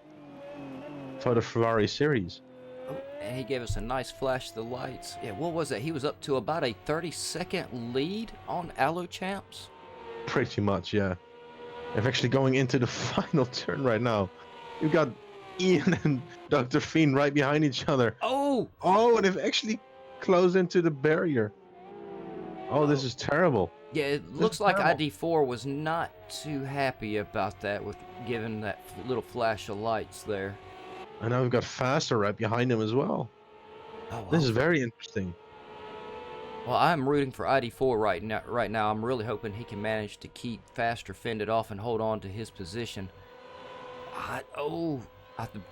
Speaker 2: for the Ferrari series.
Speaker 1: Oh, and he gave us a nice flash of the lights. Yeah, what was that? He was up to about a 30-second lead on Allo Champs.
Speaker 2: Pretty much, yeah. They're actually going into the final turn right now. You've got Ian and Dr. Fiend right behind each other.
Speaker 1: Oh!
Speaker 2: Oh, they've actually closed into the barrier. Oh, this is terrible.
Speaker 1: Yeah, it looks like ID4 was not too happy about that with giving that little flash of lights there.
Speaker 2: And now we've got Faster right behind him as well.
Speaker 1: Oh, wow.
Speaker 2: This is very interesting.
Speaker 1: Well, I'm rooting for ID4 right now. I'm really hoping he can manage to keep Faster fended off and hold on to his position.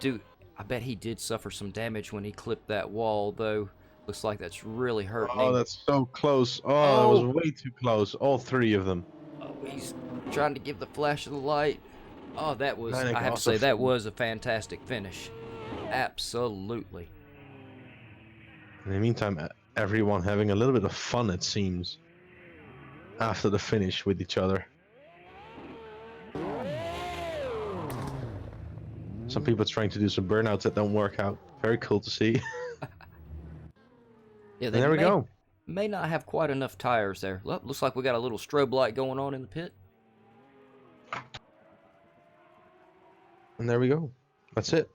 Speaker 1: Dude, I bet he did suffer some damage when he clipped that wall, though. Looks like that's really hurting him.
Speaker 2: Oh, that's so close. Oh, that was way too close. All 3 of them.
Speaker 1: Oh, he's trying to give the flash of the light. Oh, that was, I have to
Speaker 2: also
Speaker 1: say, that was a fantastic finish. Absolutely.
Speaker 2: In the meantime, everyone having a little bit of fun, it seems, after the finish with each other. Some people trying to do some burnouts that don't work out. Very cool to see.
Speaker 1: Yeah,
Speaker 2: there we go.
Speaker 1: May not have quite enough tires there. Well, looks like we got a little strobe light going on in the pit.
Speaker 2: And there we go. That's it.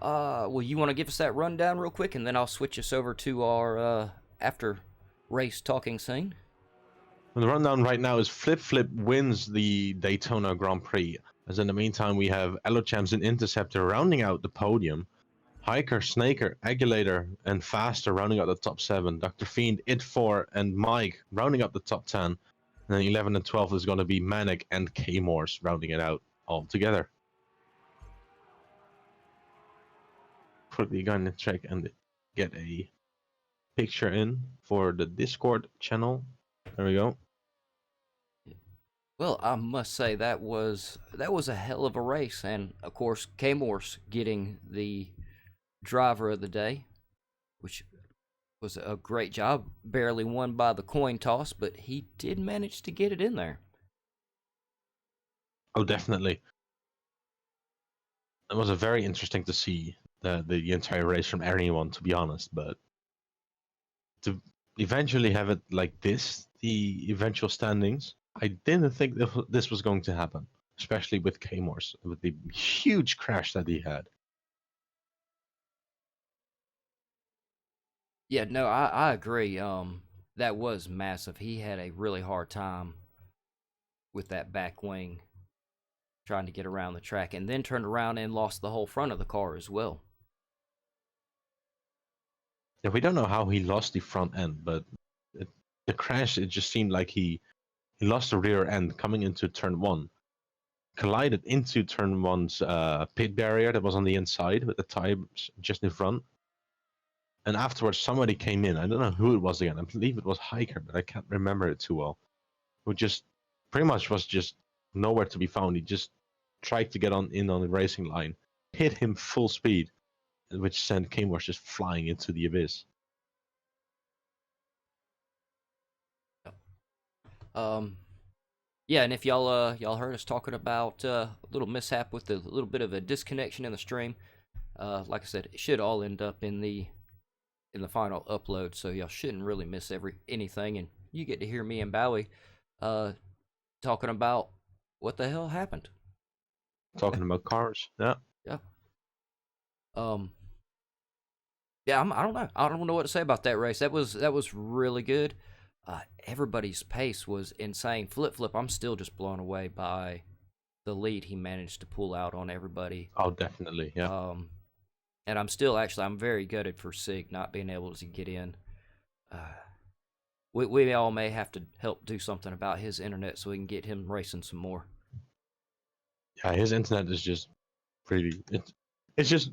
Speaker 1: Well, you want to give us that rundown real quick, and then I'll switch us over to our after race talking scene.
Speaker 2: And the rundown right now is Flip wins the Daytona Grand Prix. As in the meantime, we have Allo Champs and Interceptor rounding out the podium. Hiker, Snaker, Agulator, and Faster rounding out the top 7. Dr. Fiend, It4, and Mike rounding up the top 10. And then 11 and 12 is going to be Manic and K-Morse rounding it out all together. Quickly going to check and get a picture in for the Discord channel. There we go.
Speaker 1: Well, I must say that was a hell of a race, and of course K-Morse getting the driver of the day, which was a great job. Barely won by the coin toss, but he did manage to get it in there.
Speaker 2: Oh, definitely. It was very interesting to see the entire race from anyone, to be honest, but to eventually have it like this, the eventual standings, I didn't think this was going to happen, especially with K-Morse, with the huge crash that he had.
Speaker 1: Yeah, no, I agree. That was massive. He had a really hard time with that back wing, trying to get around the track, and then turned around and lost the whole front of the car as well.
Speaker 2: Yeah, we don't know how he lost the front end, but the crash, it just seemed like he lost the rear end coming into turn 1, collided into turn 1's pit barrier that was on the inside with the tires just in front. And afterwards, somebody came in. I don't know who it was again. I believe it was Hiker, but I can't remember it too well. Who just pretty much was just nowhere to be found. He just tried to get in on the racing line, hit him full speed, which sent Kmart just flying into the abyss.
Speaker 1: Yeah, and if y'all heard us talking about a little mishap with a little bit of a disconnection in the stream, like I said, it should all end up in the final upload, so y'all shouldn't really miss anything, and you get to hear me and Bowie talking about what the hell happened.
Speaker 2: Talking about cars, yeah.
Speaker 1: Yeah. Yeah, I don't know. I don't know what to say about that race. That was really good. Everybody's pace was insane. Flip, I'm still just blown away by the lead he managed to pull out on everybody.
Speaker 2: Oh, definitely, yeah.
Speaker 1: And I'm very gutted for Sig not being able to get in. We all may have to help do something about his internet so we can get him racing some more.
Speaker 2: Yeah, his internet is just it's just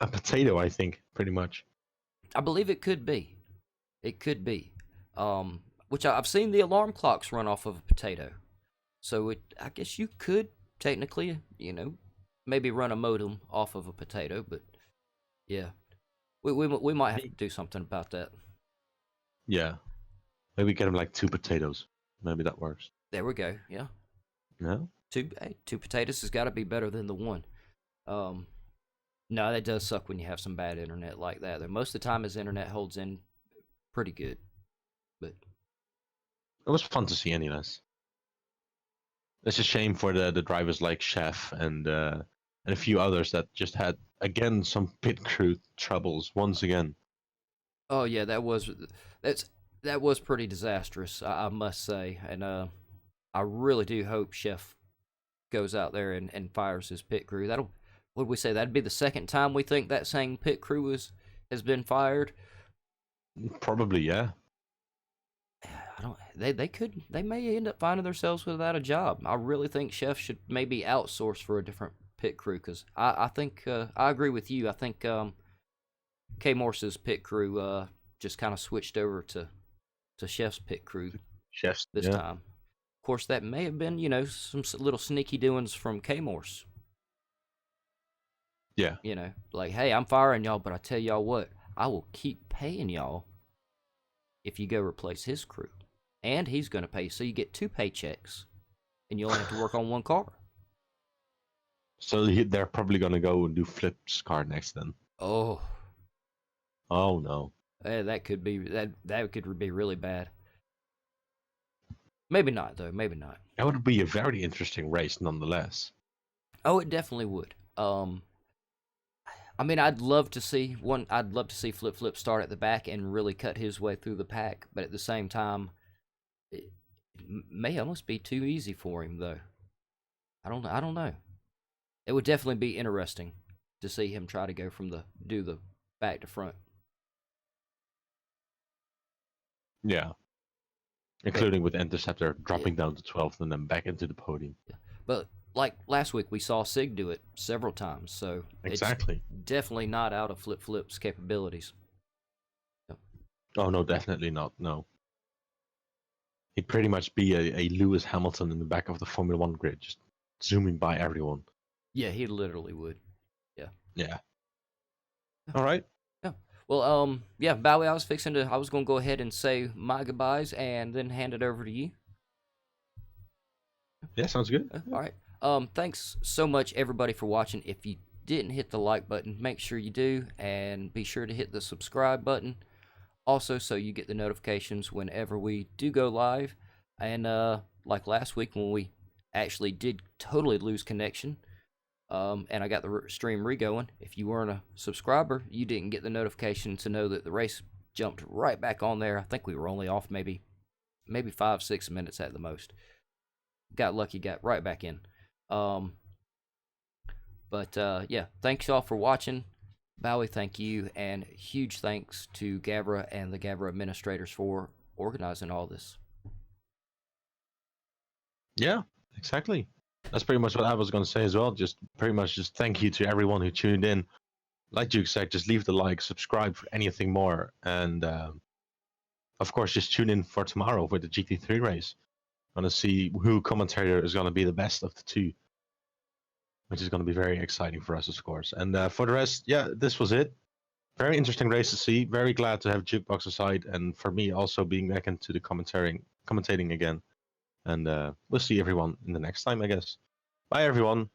Speaker 2: a potato, I think, pretty much.
Speaker 1: I believe it could be. It could be. Which I've seen the alarm clocks run off of a potato. So I guess you could technically, maybe run a modem off of a potato, but yeah. We might have to do something about that.
Speaker 2: Yeah. Maybe get him like 2 potatoes. Maybe that works.
Speaker 1: There we go, yeah.
Speaker 2: No?
Speaker 1: 2 potatoes has got to be better than the 1. No, that does suck when you have some bad internet like that. Most of the time his internet holds in pretty good. But
Speaker 2: it was fun to see anyways. It's a shame for the drivers like Chef and a few others that just had again some pit crew troubles once again.
Speaker 1: Oh yeah, that was pretty disastrous, I must say, and I really do hope Chef goes out there and fires his pit crew. What would we say? That'd be the second time we think that same pit crew has been fired.
Speaker 2: Probably, yeah.
Speaker 1: They may end up finding themselves without a job. I really think Chef should maybe outsource for a different pit crew, because I think I agree with you. I think K Morse's pit crew just kind of switched over to Chef's pit crew this time. Of course, that may have been some little sneaky doings from K Morse.
Speaker 2: Yeah.
Speaker 1: Like, hey, I'm firing y'all, but I tell y'all what, I will keep paying y'all if you go replace his crew. And he's going to pay you, so you get 2 paychecks, and you only have to work on 1 car.
Speaker 2: So they're probably going to go and do Flip's car next then.
Speaker 1: Oh
Speaker 2: no.
Speaker 1: That could be really bad. Maybe not, though. Maybe not.
Speaker 2: That would be a very interesting race, nonetheless.
Speaker 1: Oh, it definitely would. I mean, I'd love to see Flip start at the back and really cut his way through the pack, but at the same time, it may almost be too easy for him, though. I don't know. It would definitely be interesting to see him try to go do the back to front.
Speaker 2: Yeah. Including with Interceptor dropping down to 12th and then back into the podium.
Speaker 1: Yeah. But like last week, we saw Sig do it several times, so
Speaker 2: exactly,
Speaker 1: it's definitely not out of Flip's capabilities.
Speaker 2: Yep. Oh no, definitely not. No, he'd pretty much be a Lewis Hamilton in the back of the Formula 1 grid, just zooming by everyone.
Speaker 1: Yeah, he literally would. Yeah.
Speaker 2: Yeah. All right.
Speaker 1: Yeah. Well, yeah, Bowie, I was going to go ahead and say my goodbyes and then hand it over to you.
Speaker 2: Yeah, sounds good.
Speaker 1: All right. Thanks so much, everybody, for watching. If you didn't hit the like button, make sure you do, and be sure to hit the subscribe button also, so you get the notifications whenever we do go live. And like last week when we actually did totally lose connection, and I got the stream re-going, if you weren't a subscriber, you didn't get the notification to know that the race jumped right back on there. I think we were only off maybe 5-6 minutes at the most. Got lucky, got right back in. But yeah, thanks y'all for watching. Bowie, thank you, and huge thanks to GAVRA and the GAVRA administrators for organizing all this.
Speaker 2: Yeah, exactly. That's pretty much what I was going to say as well. Just pretty much just thank you to everyone who tuned in like Duke said, just leave the like, subscribe for anything more, and of course, just tune in for tomorrow with the GT3 race. Gonna see who commentator is gonna be the best of the two, which is gonna be very exciting for us, of course. And for the rest, yeah, this was it. Very interesting race to see. Very glad to have Jukebox aside, and for me also being back into the commentating again. And we'll see everyone in the next time, I guess. Bye, everyone.